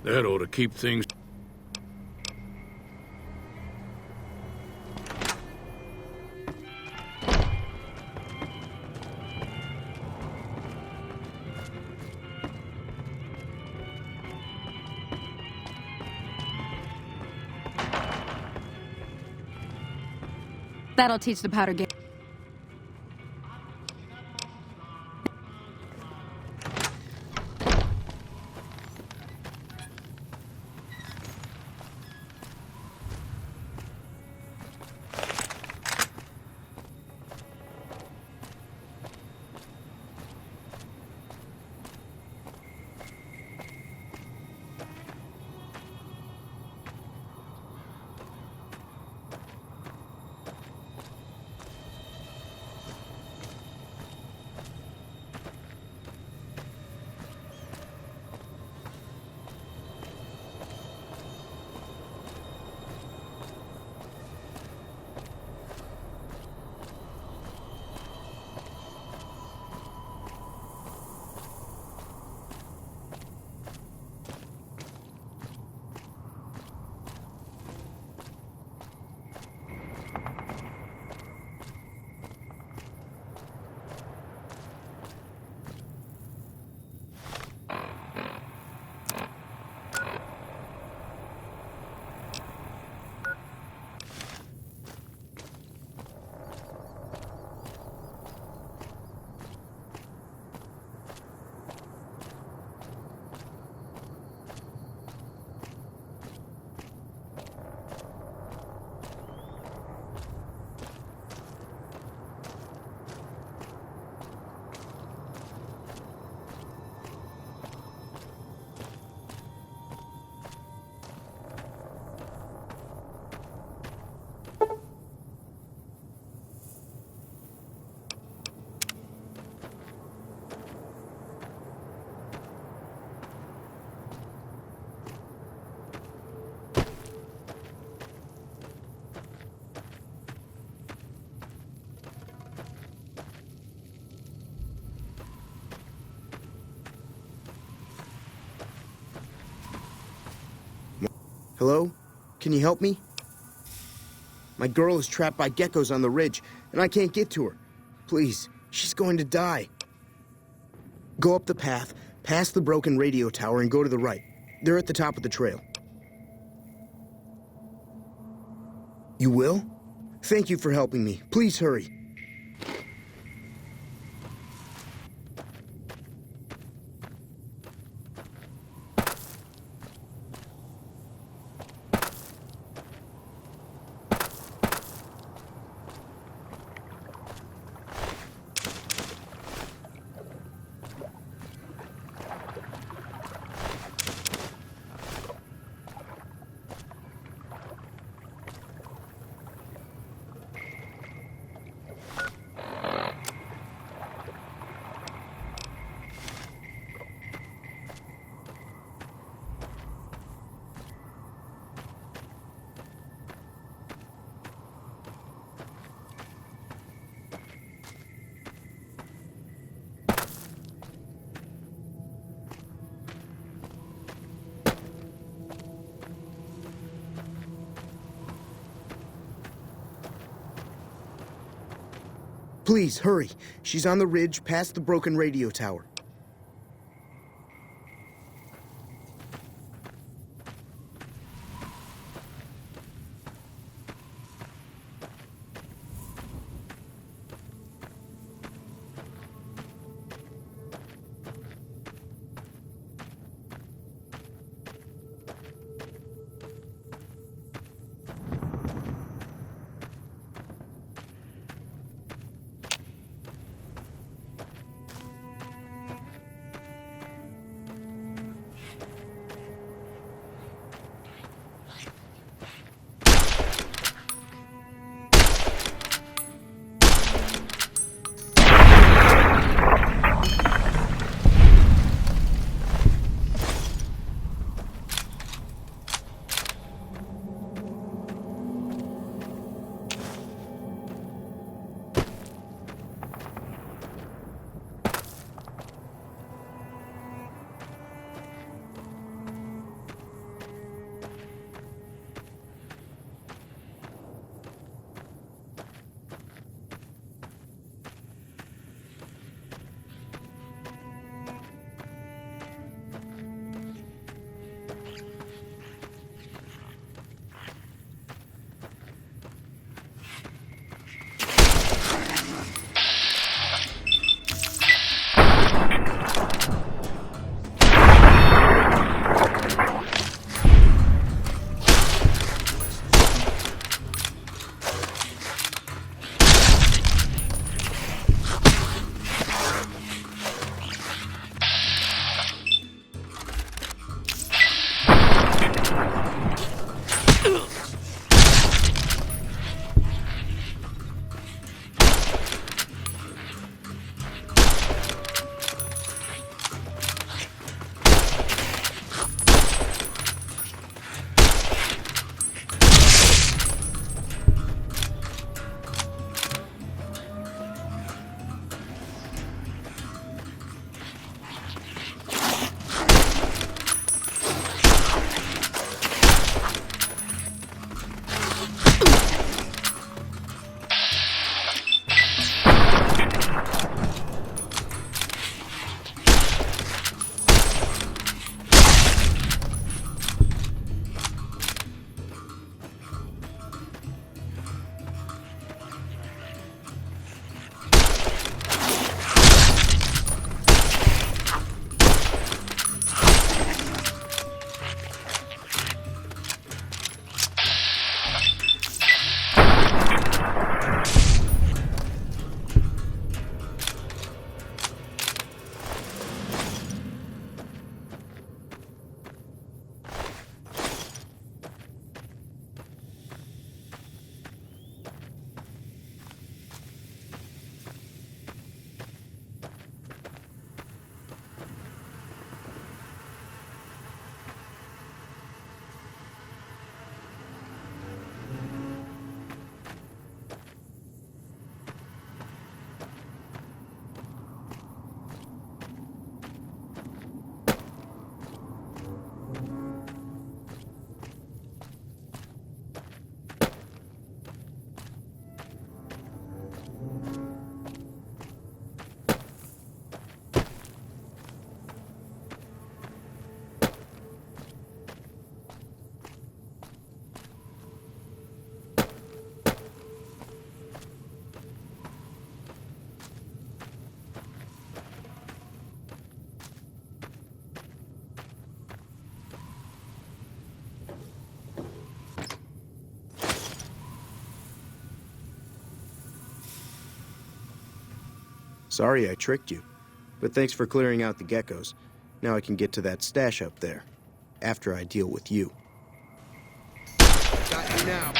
That ought to keep things... That'll teach the powder game. Hello? Can you help me? My girl is trapped by geckos on the ridge, and I can't get to her. Please, she's going to die. Go up the path, past the broken radio tower, and go to the right. They're at the top of the trail. You will? Thank you for helping me. Please hurry. Please, hurry. She's on the ridge past the broken radio tower. Sorry I tricked you, but thanks for clearing out the geckos. Now I can get to that stash up there, after I deal with you. Got you now.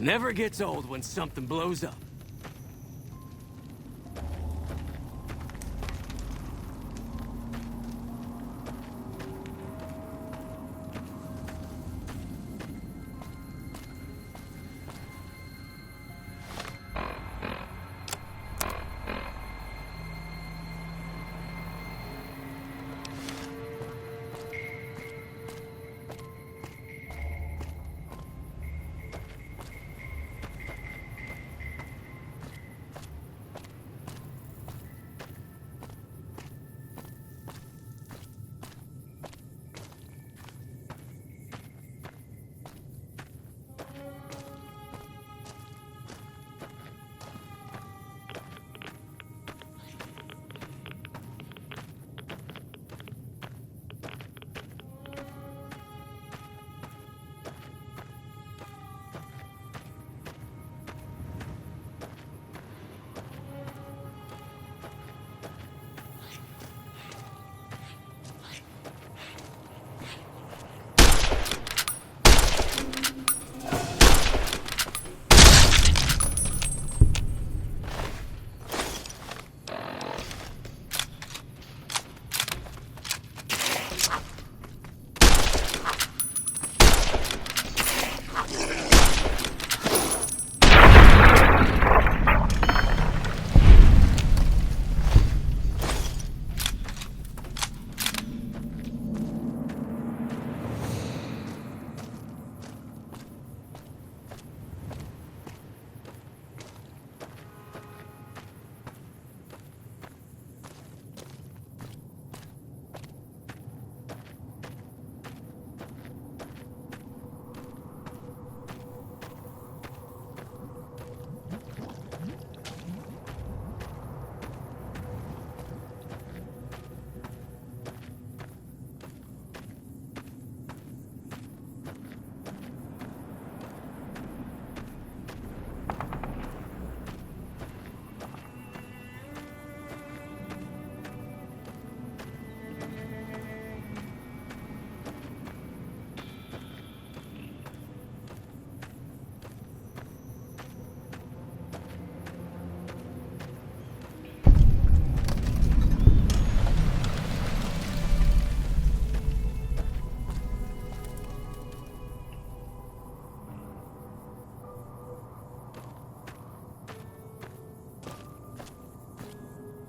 Never gets old when something blows up.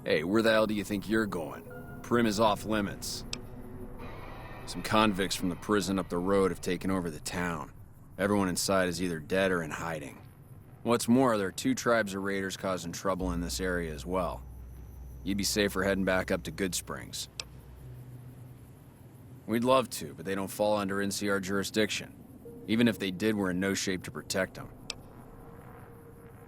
Hey, where the hell do you think you're going? Primm is off limits. Some convicts from the prison up the road have taken over the town. Everyone inside is either dead or in hiding. What's more, there are 2 tribes of raiders causing trouble in this area as well. You'd be safer heading back up to Goodsprings. We'd love to, but they don't fall under NCR jurisdiction. Even if they did, we're in no shape to protect them.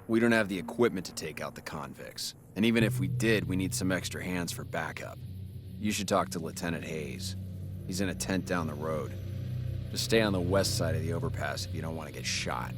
We don't have the equipment to take out the convicts. And even if we did, we need some extra hands for backup. You should talk to Lieutenant Hayes. He's in a tent down the road. Just stay on the west side of the overpass if you don't want to get shot.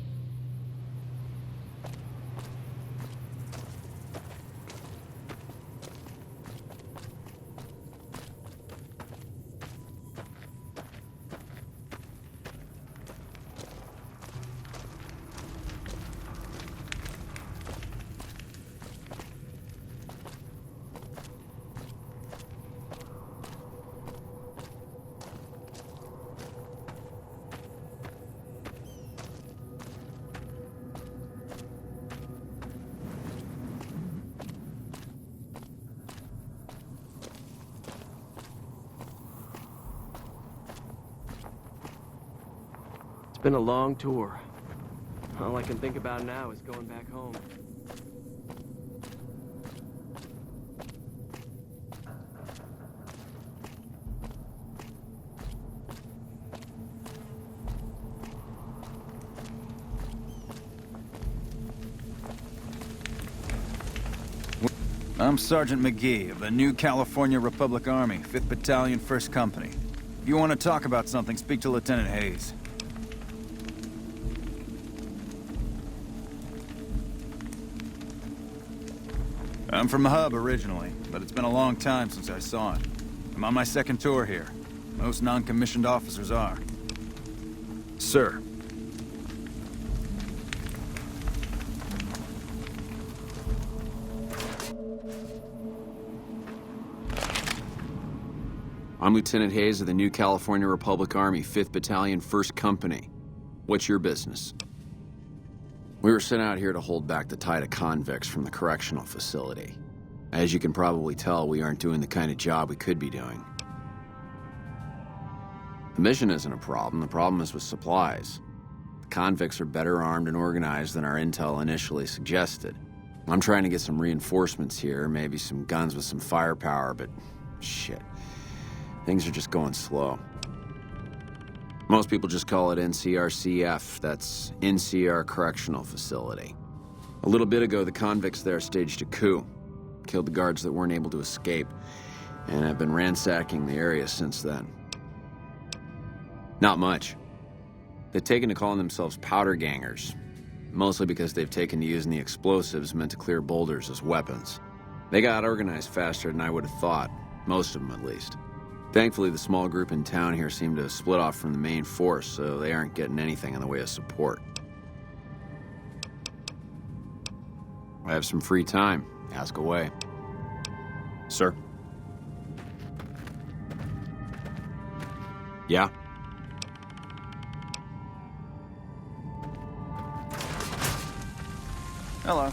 It's been a long tour. All I can think about now is going back home. I'm Sergeant McGee of the New California Republic Army, 5th Battalion, 1st Company. If you want to talk about something, speak to Lieutenant Hayes. I'm from the hub originally, but it's been a long time since I saw it. I'm on my 2nd tour here. Most non-commissioned officers are. Sir. I'm Lieutenant Hayes of the New California Republic Army, 5th Battalion, 1st Company. What's your business? We were sent out here to hold back the tide of convicts from the correctional facility. As you can probably tell, we aren't doing the kind of job we could be doing. The mission isn't a problem. The problem is with supplies. The convicts are better armed and organized than our intel initially suggested. I'm trying to get some reinforcements here, maybe some guns with some firepower, but shit. Things are just going slow. Most people just call it NCRCF. That's NCR Correctional Facility. A little bit ago, the convicts there staged a coup. Killed the guards that weren't able to escape, and I've been ransacking the area since then. Not much. They've taken to calling themselves powder gangers, mostly because they've taken to using the explosives meant to clear boulders as weapons. They got organized faster than I would have thought, most of them at least. Thankfully, the small group in town here seem to have split off from the main force, so they aren't getting anything in the way of support. I have some free time. Ask away. Sir? Yeah? Hello.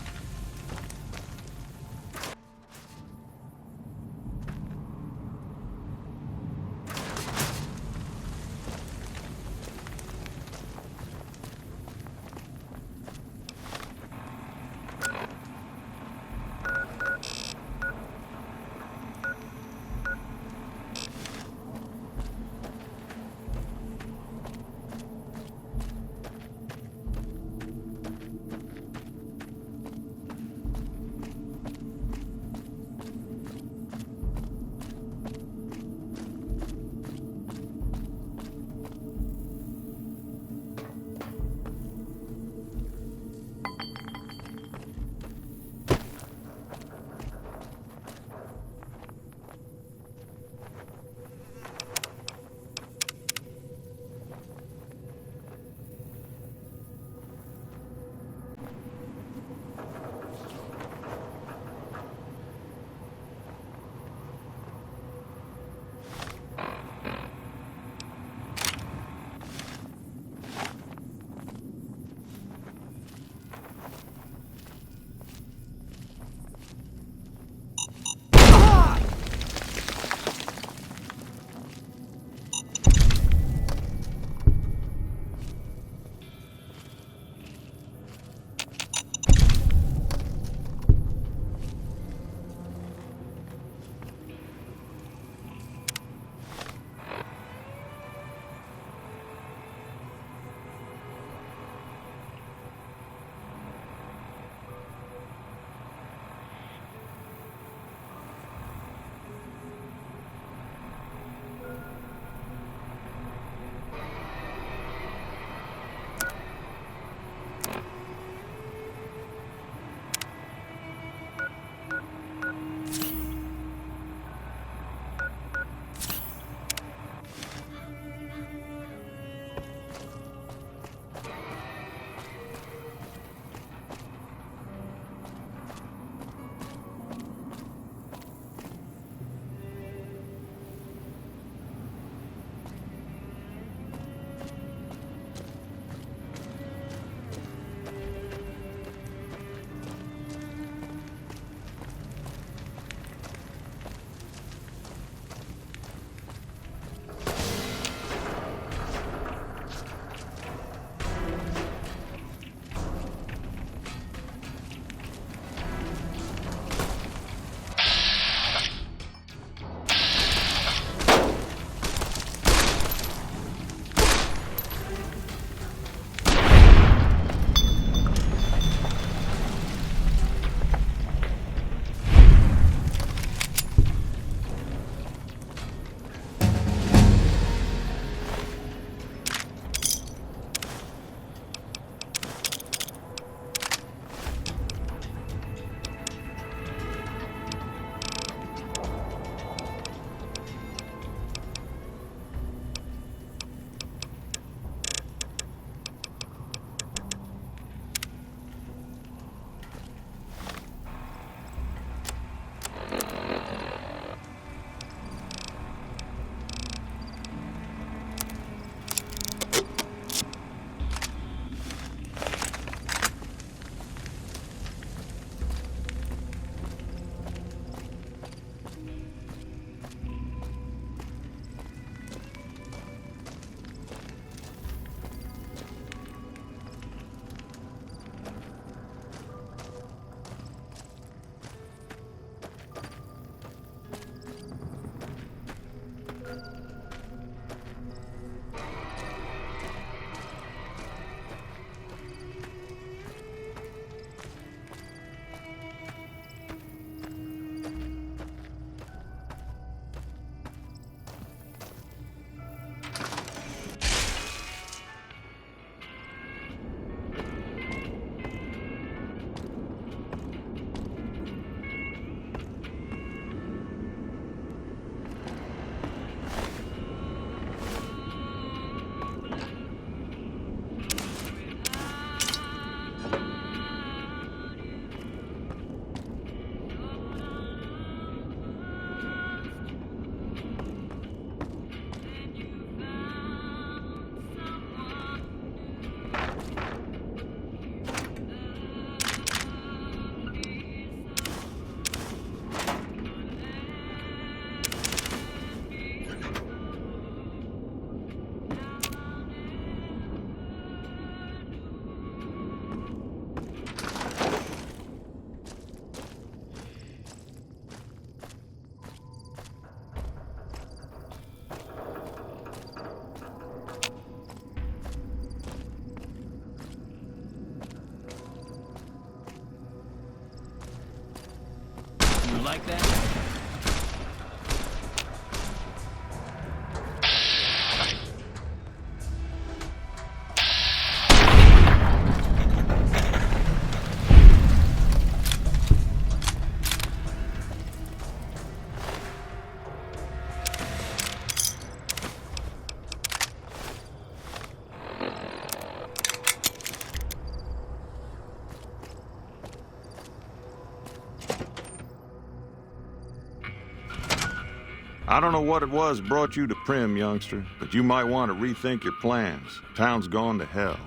I don't know what it was that brought you to Primm, youngster, but you might want to rethink your plans. Town's gone to hell.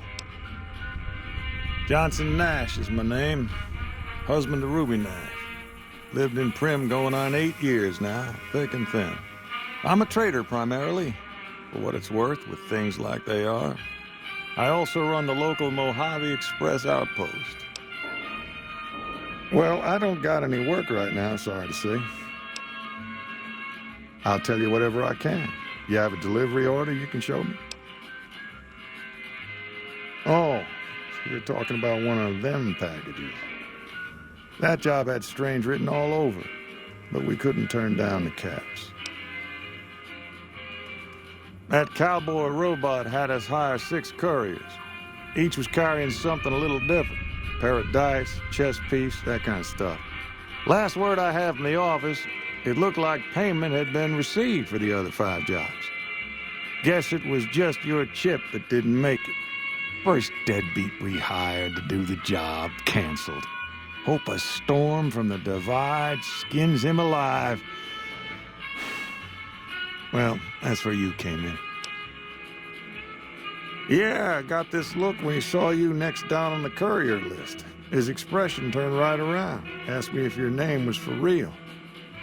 Johnson Nash is my name. Husband to Ruby Nash. Lived in Primm going on 8 years now, thick and thin. I'm a trader primarily, for what it's worth with things like they are. I also run the local Mojave Express outpost. Well, I don't got any work right now, sorry to say. I'll tell you whatever I can. You have a delivery order you can show me? Oh, so you're talking about one of them packages. That job had strange written all over, but we couldn't turn down the caps. That cowboy robot had us hire 6 couriers. Each was carrying something a little different. Pair of dice, chess piece, that kind of stuff. Last word I have from the office, it looked like payment had been received for the other 5 jobs. Guess it was just your chip that didn't make it. First deadbeat we hired to do the job canceled. Hope a storm from the divide skins him alive. Well, that's where you came in. Yeah, I got this look when he saw you next down on the courier list. His expression turned right around. Asked me if your name was for real.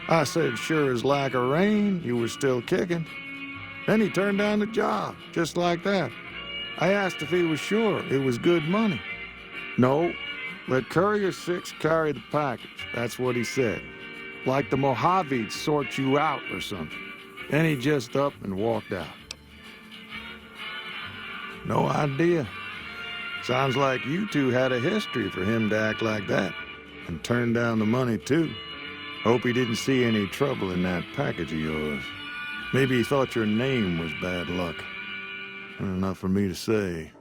I said, sure as lack of rain, you were still kicking. Then he turned down the job, just like that. I asked if he was sure it was good money. No, let Courier 6 carry the package. That's what he said. Like the Mojave'd sort you out or something. Then he just up and walked out. No idea. Sounds like you two had a history for him to act like that. And turn down the money, too. Hope he didn't see any trouble in that package of yours. Maybe he thought your name was bad luck. Enough for me to say.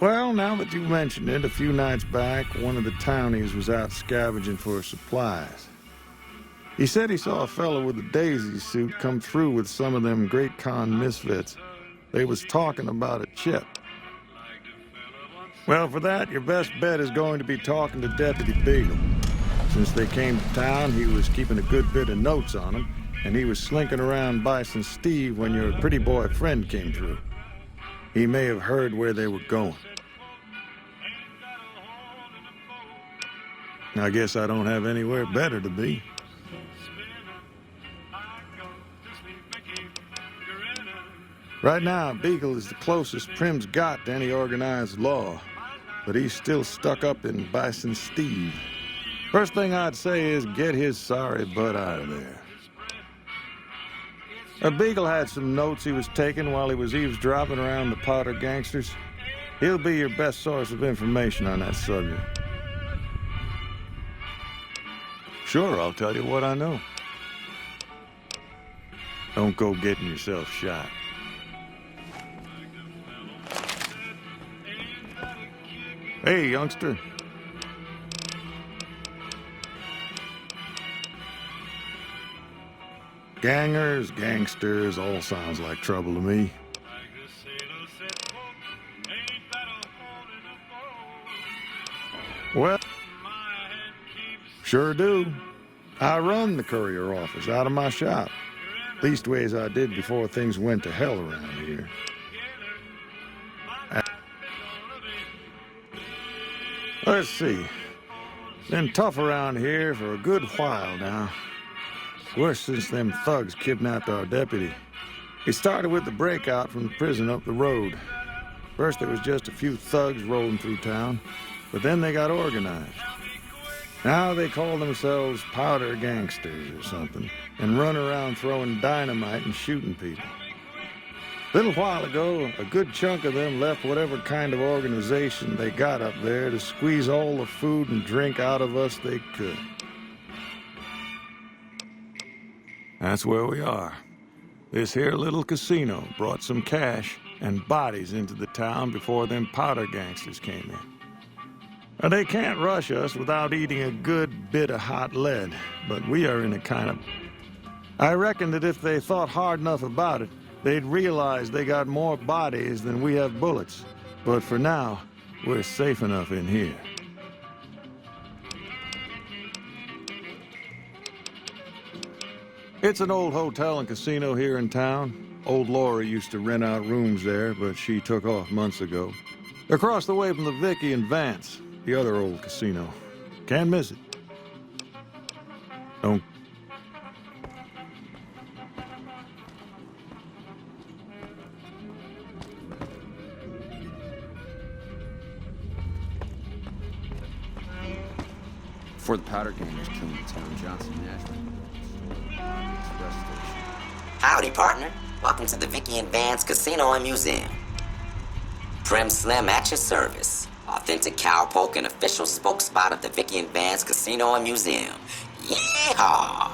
Well, now that you mentioned it, a few nights back, one of the townies was out scavenging for supplies. He said he saw a fellow with a daisy suit come through with some of them Great Khan misfits. They was talking about a chip. Well, for that, your best bet is going to be talking to Deputy Beagle. Since they came to town, he was keeping a good bit of notes on them, and he was slinking around Bison Steve when your pretty boy friend came through. He may have heard where they were going. I guess I don't have anywhere better to be. Right now, Beagle is the closest Primm's got to any organized law, but he's still stuck up in Bison Steve. First thing I'd say is get his sorry butt out of there. Beagle had some notes he was taking while he was eavesdropping around the Powder gangsters. He'll be your best source of information on that subject. Sure, I'll tell you what I know. Don't go getting yourself shot. Hey, youngster. Gangers, gangsters, all sounds like trouble to me. Well, sure do. I run the courier office out of my shop. Leastways I did before things went to hell around here. Let's see. Been tough around here for a good while now. Worse since them thugs kidnapped our deputy. It started with the breakout from the prison up the road. First there was just a few thugs rolling through town, but then they got organized. Now they call themselves Powder Gangsters or something, and run around throwing dynamite and shooting people. A little while ago, a good chunk of them left whatever kind of organization they got up there to squeeze all the food and drink out of us they could. That's where we are. This here little casino brought some cash and bodies into the town before them Powder gangsters came in. Now, they can't rush us without eating a good bit of hot lead, but we are in a kind of... I reckon that if they thought hard enough about it, they'd realize they got more bodies than we have bullets. But for now, we're safe enough in here. It's an old hotel and casino here in town. Old Laura used to rent out rooms there, but she took off months ago. Across the way from the Vicky and Vance, the other old casino. Can't miss it. Don't. Before the powder gangers killed the town, Johnson Nashville. Express station. Howdy, partner. Welcome to the Vicky and Vance Casino and Museum. Prim Slim at your service. Authentic cowpoke and official spokespot of the Vicky and Vance Casino and Museum. Yeehaw!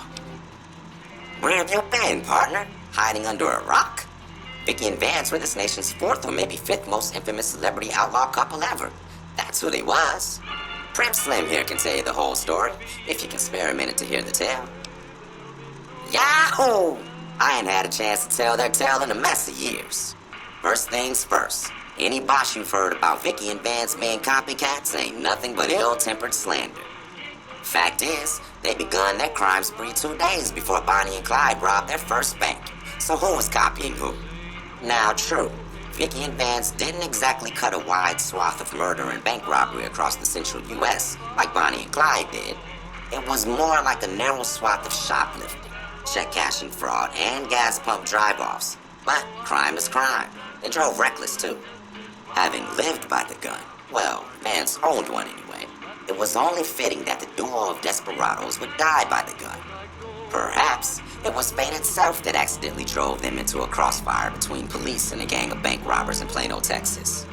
Where have you been, partner? Hiding under a rock? Vicky and Vance were this nation's 4th or maybe 5th most infamous celebrity outlaw couple ever. That's who they was. Prim Slim here can tell you the whole story, if you can spare a minute to hear the tale. Yahoo! I ain't had a chance to tell their tale in a mess of years. First things first, any bosh you've heard about Vicky and Vance being copycats ain't nothing but ill-tempered slander. Fact is, they begun their crime spree 2 days before Bonnie and Clyde robbed their first bank. So who was copying who? Now, true, Vicky and Vance didn't exactly cut a wide swath of murder and bank robbery across the central U.S. like Bonnie and Clyde did. It was more like a narrow swath of shoplifting, check cashing fraud, and gas pump drive-offs. But crime is crime. They drove reckless, too. Having lived by the gun, well, Vance owned one anyway, it was only fitting that the duo of desperados would die by the gun. Perhaps it was fate itself that accidentally drove them into a crossfire between police and a gang of bank robbers in Plano, Texas.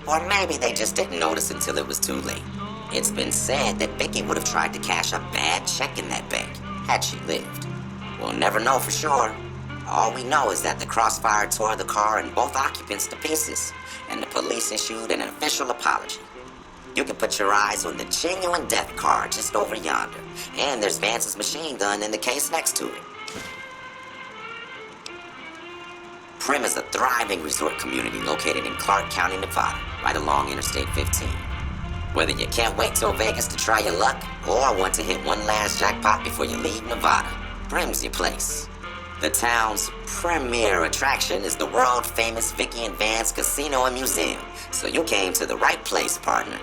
Or maybe they just didn't notice until it was too late. It's been said that Vicky would have tried to cash a bad check in that bank, had she lived. We'll never know for sure. All we know is that the crossfire tore the car and both occupants to pieces, and the police issued an official apology. You can put your eyes on the genuine death car just over yonder, and there's Vance's machine gun in the case next to it. Prim is a thriving resort community located in Clark County, Nevada, right along Interstate 15. Whether you can't wait till Vegas to try your luck, or want to hit one last jackpot before you leave Nevada, Prim's your place. The town's premier attraction is the world-famous Vicky and Vance Casino and Museum, so you came to the right place, partner.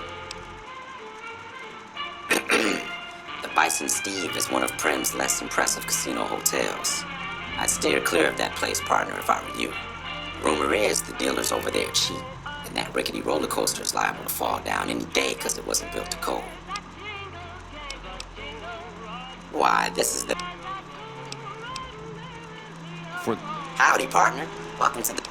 The Bison Steve is one of Prim's less impressive casino hotels. I'd steer clear of that place, partner, if I were you. Rumor is the dealers over there are cheap, and that rickety roller coaster is liable to fall down any day because it wasn't built to code. Why, this is the... Howdy, partner. Welcome to the...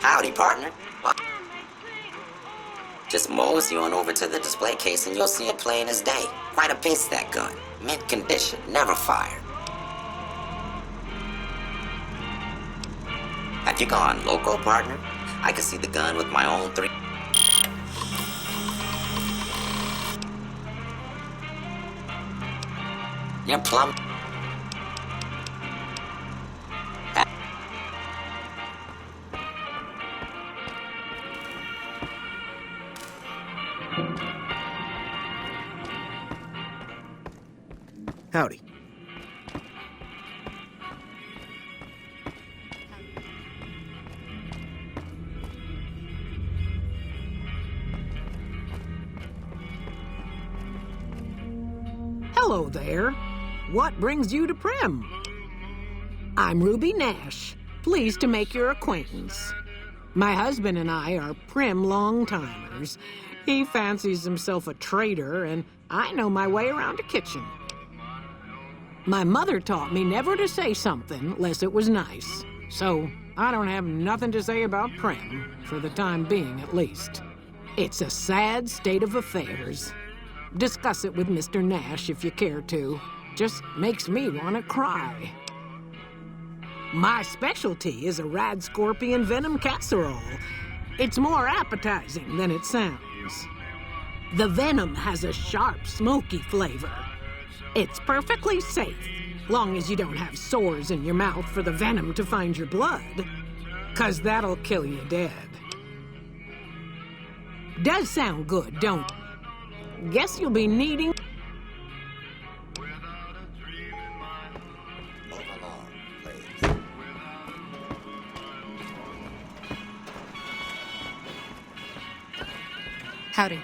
Howdy, partner. Just mosey on over to the display case and you'll see it plain as day. Quite a piece, that gun. Mint condition, never fired. Have you gone loco, partner? I can see the gun with my own 3... You're plumb... Howdy. Hello there. What brings you to Prim? I'm Ruby Nash. Pleased to make your acquaintance. My husband and I are Prim long-timers. He fancies himself a trader, and I know my way around a kitchen. My mother taught me never to say something unless it was nice. So I don't have nothing to say about Prim, for the time being at least. It's a sad state of affairs. Discuss it with Mr. Nash if you care to. Just makes me want to cry. My specialty is a rad scorpion venom casserole. It's more appetizing than it sounds. The venom has a sharp, smoky flavor. It's perfectly safe, long as you don't have sores in your mouth for the venom to find your blood, 'cause that'll kill you dead. Does sound good, don't it? Guess you'll be needing... Howdy.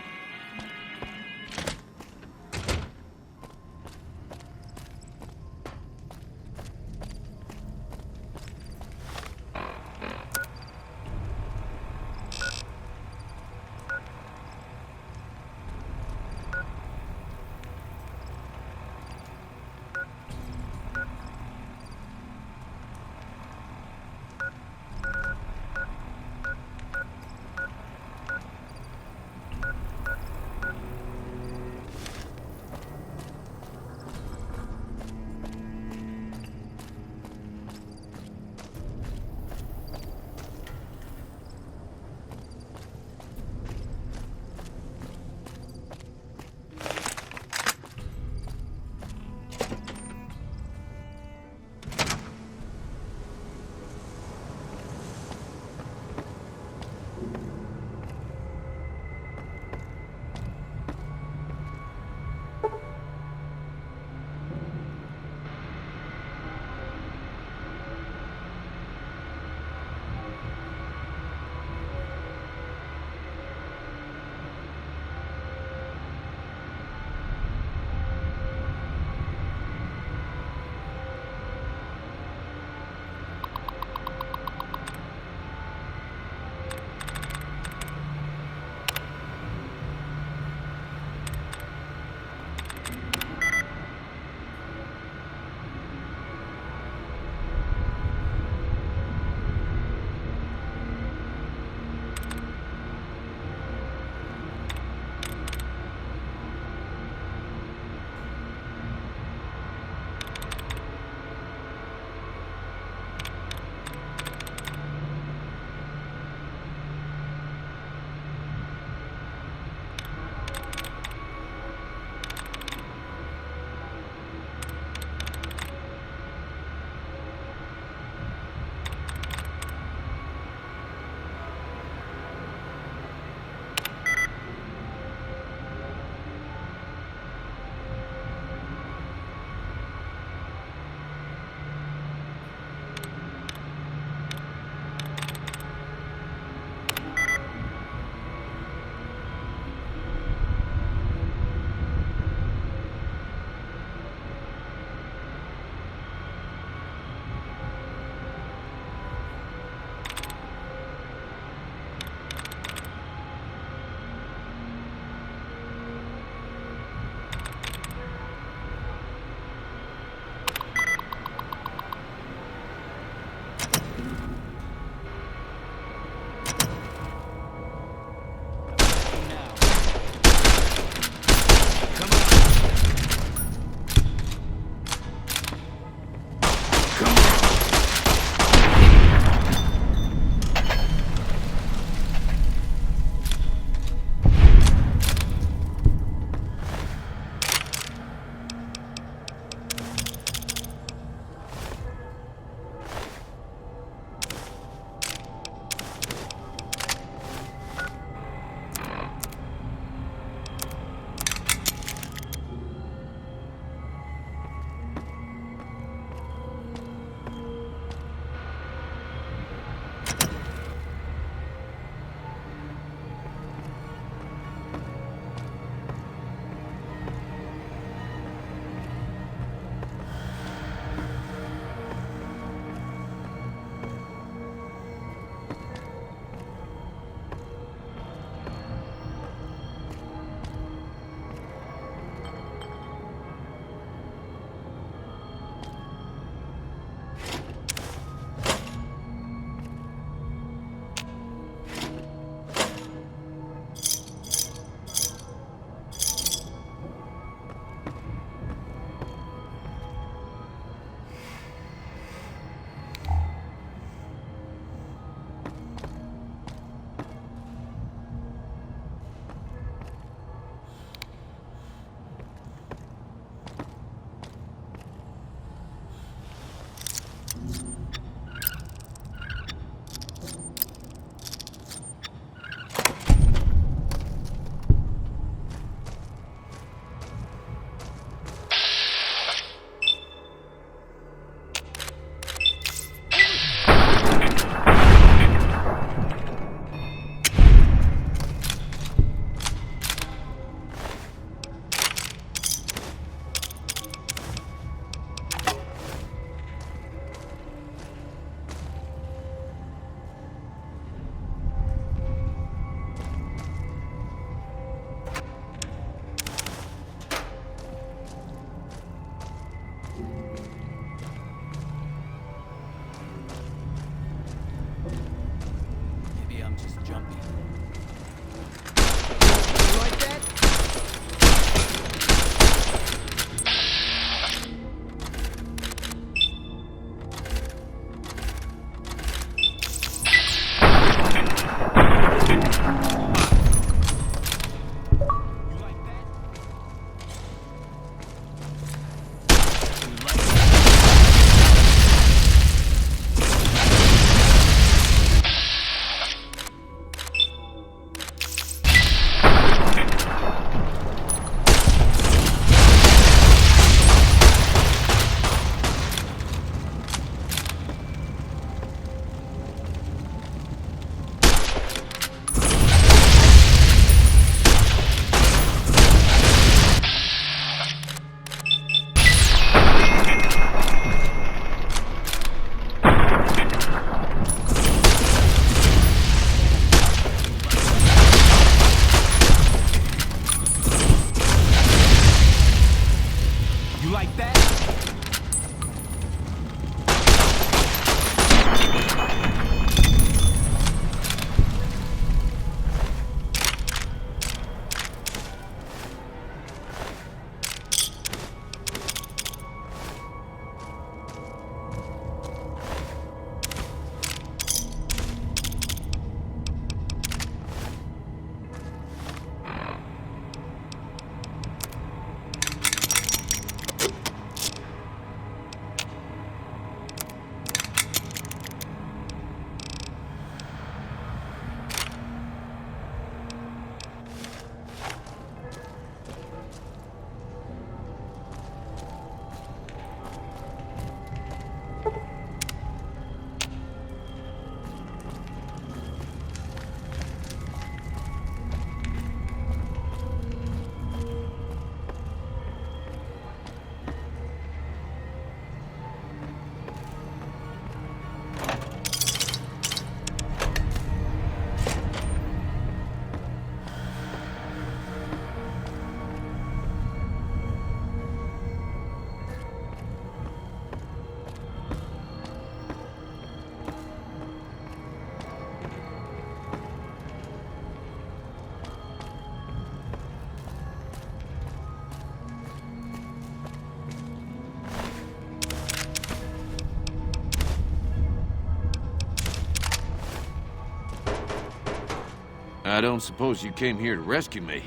I don't suppose you came here to rescue me.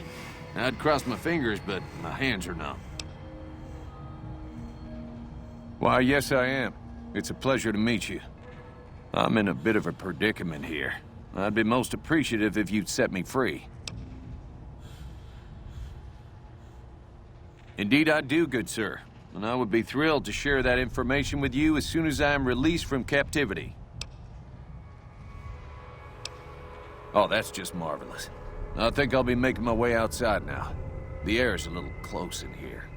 I'd cross my fingers, but my hands are numb. Why, yes I am. It's a pleasure to meet you. I'm in a bit of a predicament here. I'd be most appreciative if you'd set me free. Indeed I do, good sir. And I would be thrilled to share that information with you as soon as I am released from captivity. Oh, that's just marvelous. I think I'll be making my way outside now. The air's a little close in here.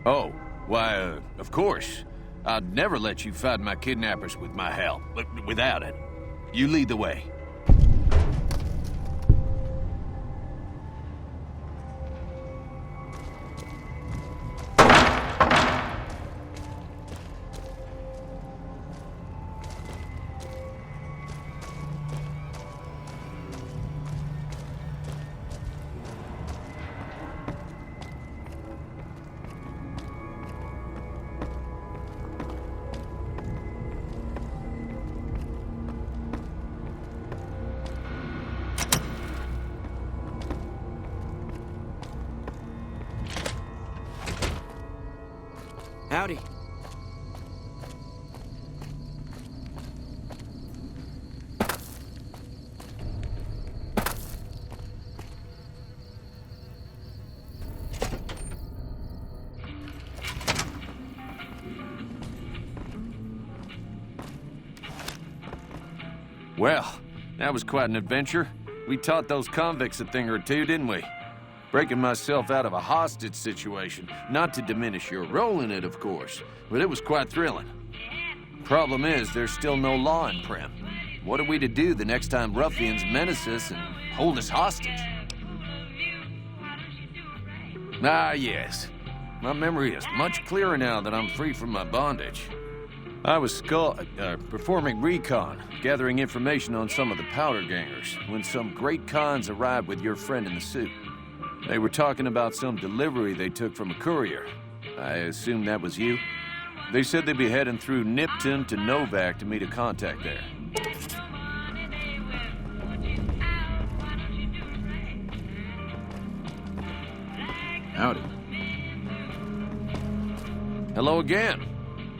Oh, why, of course. I'd never let you find my kidnappers with my help, but without it. You lead the way. Howdy. Well, that was quite an adventure. We taught those convicts a thing or two, didn't we? Breaking myself out of a hostage situation. Not to diminish your role in it, of course, but it was quite thrilling. Problem is, there's still no law in Primm. What are we to do the next time ruffians menace us and hold us hostage? Ah, yes. My memory is much clearer now that I'm free from my bondage. I was performing recon, gathering information on some of the powder gangers, when some great cons arrived with your friend in the suit. They were talking about some delivery they took from a courier. I assume that was you? They said they'd be heading through Nipton to Novak to meet a contact there. Howdy. Hello again.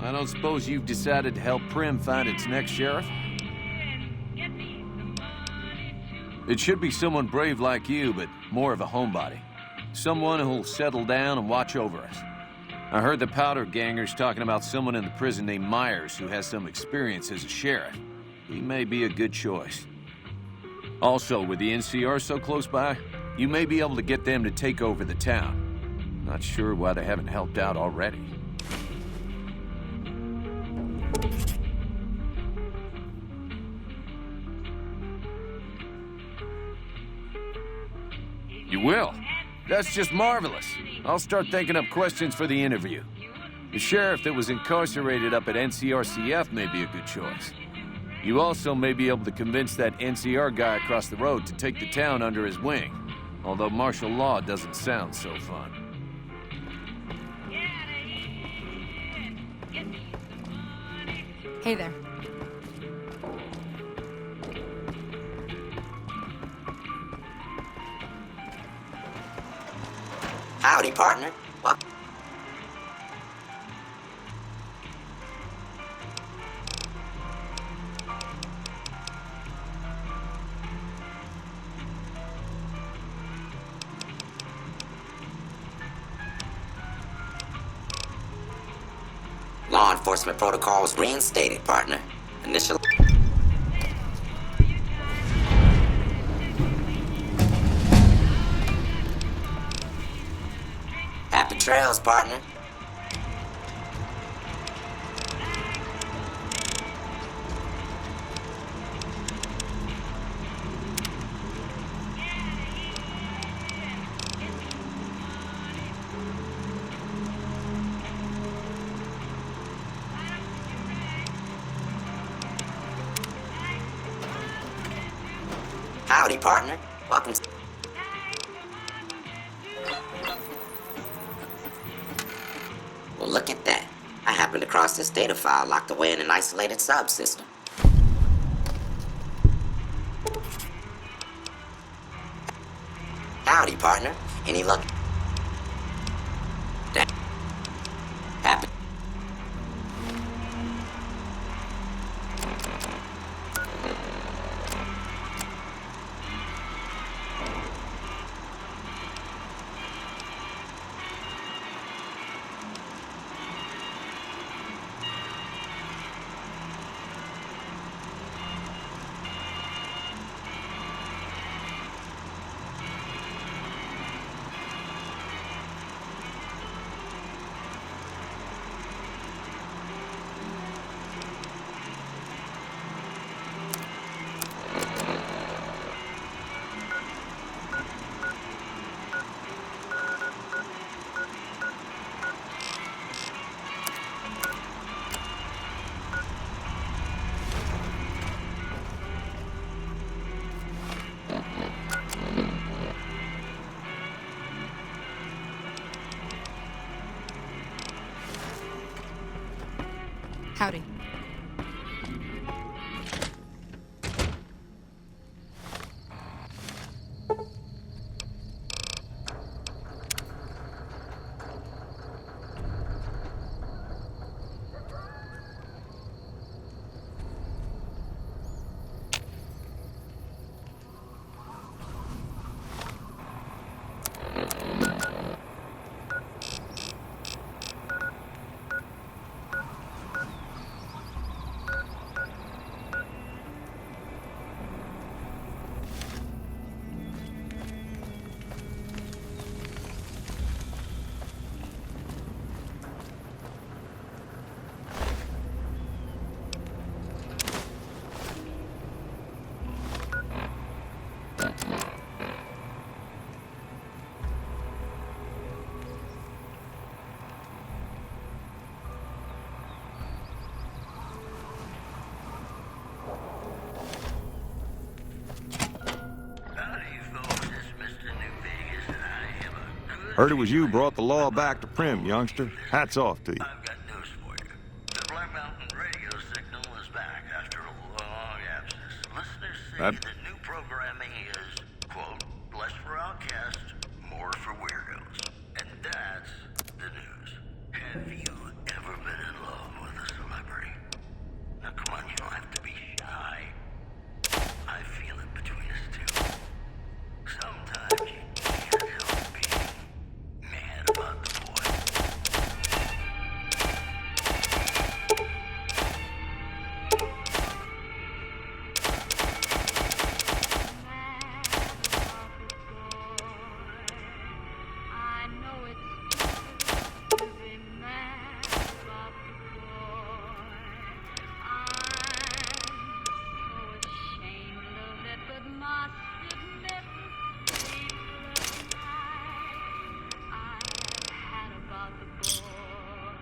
I don't suppose you've decided to help Primm find its next sheriff? It should be someone brave like you, but more of a homebody. Someone who'll settle down and watch over us. I heard the powder gangers talking about someone in the prison named Myers who has some experience as a sheriff. He may be a good choice. Also, with the NCR so close by, you may be able to get them to take over the town. Not sure why they haven't helped out already. You will? That's just marvelous. I'll start thinking up questions for the interview. The sheriff that was incarcerated up at NCRCF may be a good choice. You also may be able to convince that NCR guy across the road to take the town under his wing, although martial law doesn't sound so fun. Hey there. Howdy, partner. Well, law enforcement protocol was reinstated, partner. Initial. Happy trails, partner. Howdy, partner. Welcome. Well, look at that. I happened across this data file locked away in an isolated subsystem. Howdy, partner. Any luck? Happy. Howdy. Heard it was you brought the law back to Primm, youngster. Hats off to you. I've got news for you. The Black Mountain radio signal is back after a long absence. Listeners say the new programming is, quote, less for outcasts, more for weirdos. And that's the news. Have you ever been in love with a celebrity? Now come on, you don't have to be shy. I feel it between us two. Sometimes you can't help being mad about the boy.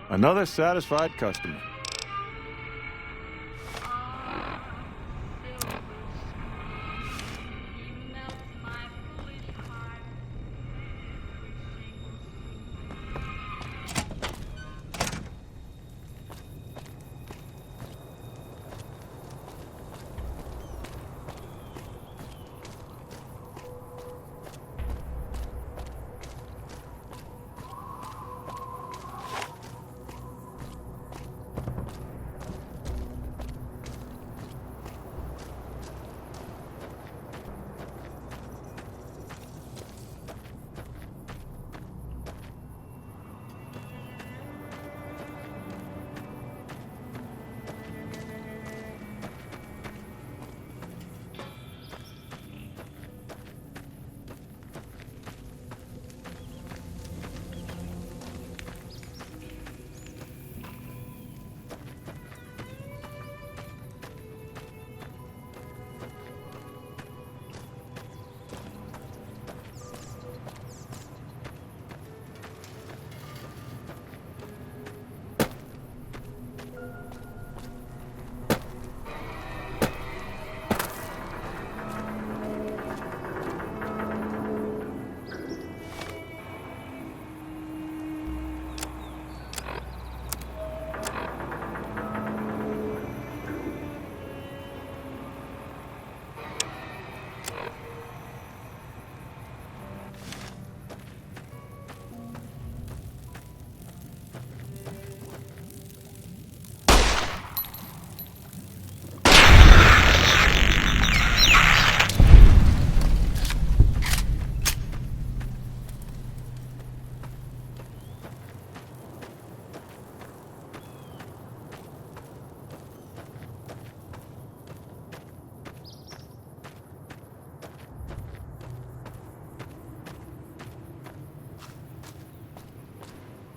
Another satisfied customer.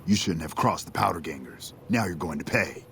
You shouldn't have crossed the Powder Gangers. Now you're going to pay.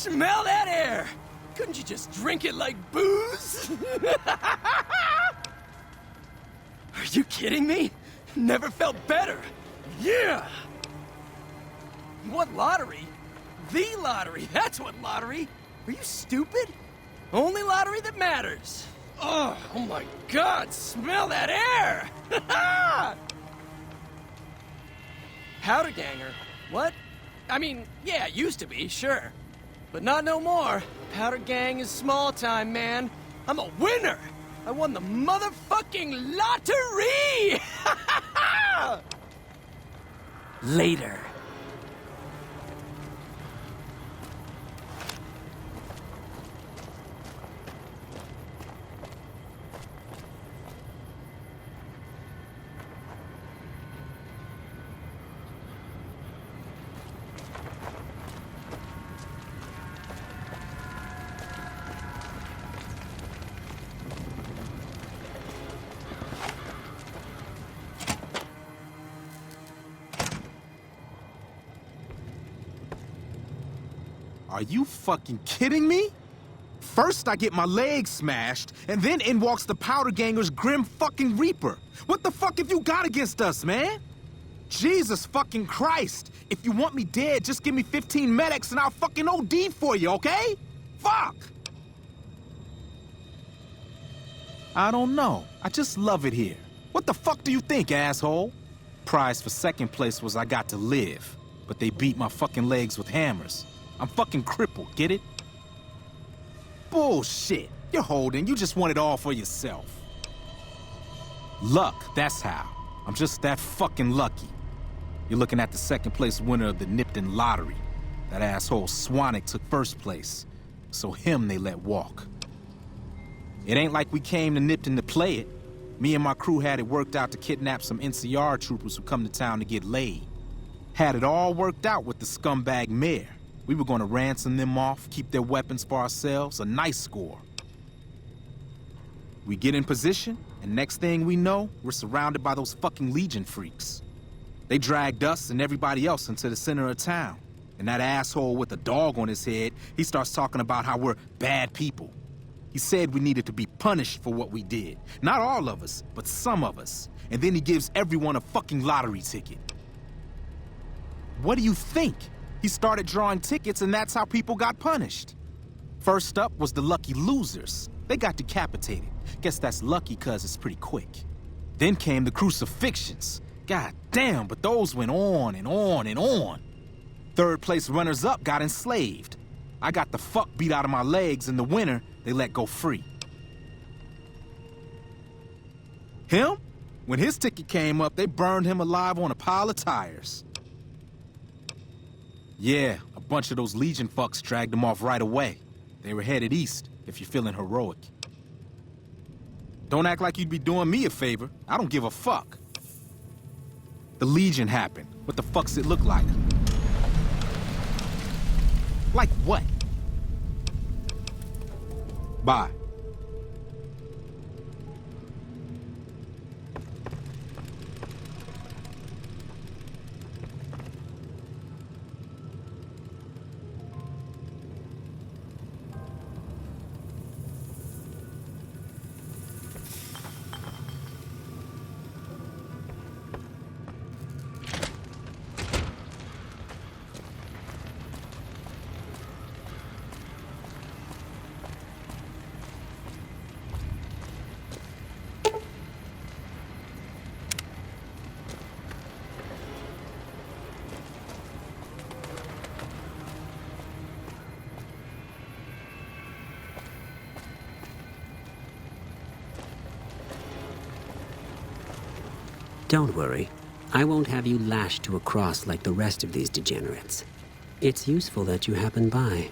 Smell that air! Couldn't you just drink it like booze? Are you kidding me? Never felt better. Yeah! What lottery? The lottery, that's what lottery! Are you stupid? Only lottery that matters. Oh my God, smell that air! Powder ganger? What? I mean, yeah, it used to be, sure. But not no more. Powder gang is small time, man. I'm a winner! I won the motherfucking lottery! Later. Are you fucking kidding me? First I get my leg smashed, and then in walks the Powder Ganger's Grim fucking Reaper. What the fuck have you got against us, man? Jesus fucking Christ. If you want me dead, just give me 15 medics and I'll fucking OD for you, okay? Fuck! I don't know. I just love it here. What the fuck do you think, asshole? Prize for second place was I got to live, but they beat my fucking legs with hammers. I'm fucking crippled, get it? Bullshit. You're holding, you just want it all for yourself. Luck, that's how. I'm just that fucking lucky. You're looking at the second place winner of the Nipton lottery. That asshole Swanick took first place, so him they let walk. It ain't like we came to Nipton to play it. Me and my crew had it worked out to kidnap some NCR troopers who come to town to get laid. Had it all worked out with the scumbag mayor. We were gonna ransom them off, keep their weapons for ourselves, a nice score. We get in position, and next thing we know, we're surrounded by those fucking Legion freaks. They dragged us and everybody else into the center of town. And that asshole with a dog on his head, he starts talking about how we're bad people. He said we needed to be punished for what we did. Not all of us, but some of us. And then he gives everyone a fucking lottery ticket. What do you think? He started drawing tickets and that's how people got punished. First up was the lucky losers. They got decapitated. Guess that's lucky cause it's pretty quick. Then came the crucifixions. God damn, but those went on and on and on. Third place runners-up got enslaved. I got the fuck beat out of my legs and the winner, they let go free. Him? When his ticket came up, they burned him alive on a pile of tires. Yeah, a bunch of those Legion fucks dragged him off right away. They were headed east, if you're feeling heroic. Don't act like you'd be doing me a favor. I don't give a fuck. The Legion happened. What the fuck's it look like? Like what? Bye. Don't worry. I won't have you lashed to a cross like the rest of these degenerates. It's useful that you happen by.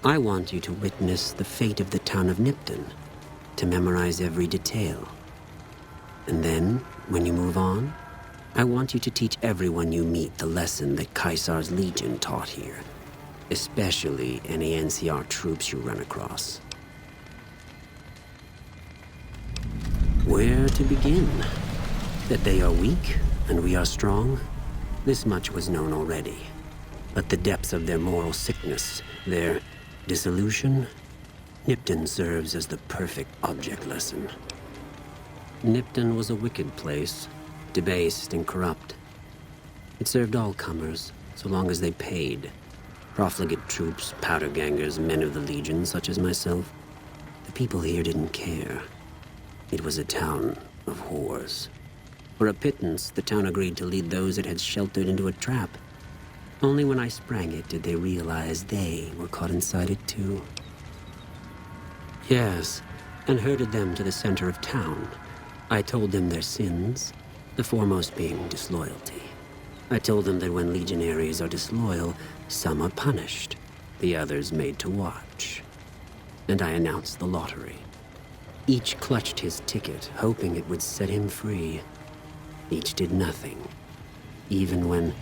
I want you to witness the fate of the town of Nipton, to memorize every detail. And then, when you move on, I want you to teach everyone you meet the lesson that Caesar's Legion taught here, especially any NCR troops you run across. Where to begin? That they are weak and we are strong? This much was known already. But the depths of their moral sickness, their Dissolution? Nipton serves as the perfect object lesson. Nipton was a wicked place, debased and corrupt. It served all comers, so long as they paid. Profligate troops, powder gangers, men of the Legion, such as myself. The people here didn't care. It was a town of whores. For a pittance, the town agreed to lead those it had sheltered into a trap. Only when I sprang it did they realize they were caught inside it too. Yes, and herded them to the center of town. I told them their sins, the foremost being disloyalty. I told them that when legionaries are disloyal, some are punished, the others made to watch. And I announced the lottery. Each clutched his ticket, hoping it would set him free. Each did nothing, even when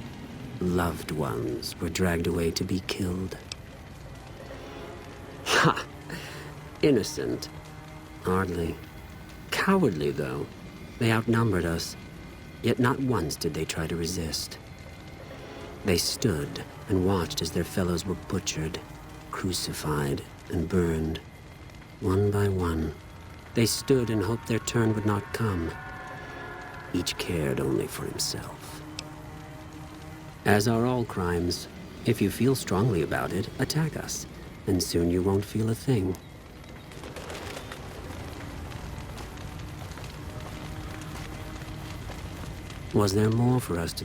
loved ones were dragged away to be killed. Ha! Innocent. Hardly. Cowardly, though. They outnumbered us, yet not once did they try to resist. They stood and watched as their fellows were butchered, crucified, and burned. One by one, they stood and hoped their turn would not come. Each cared only for himself. As are all crimes, if you feel strongly about it, attack us, and soon you won't feel a thing. Was there more for us to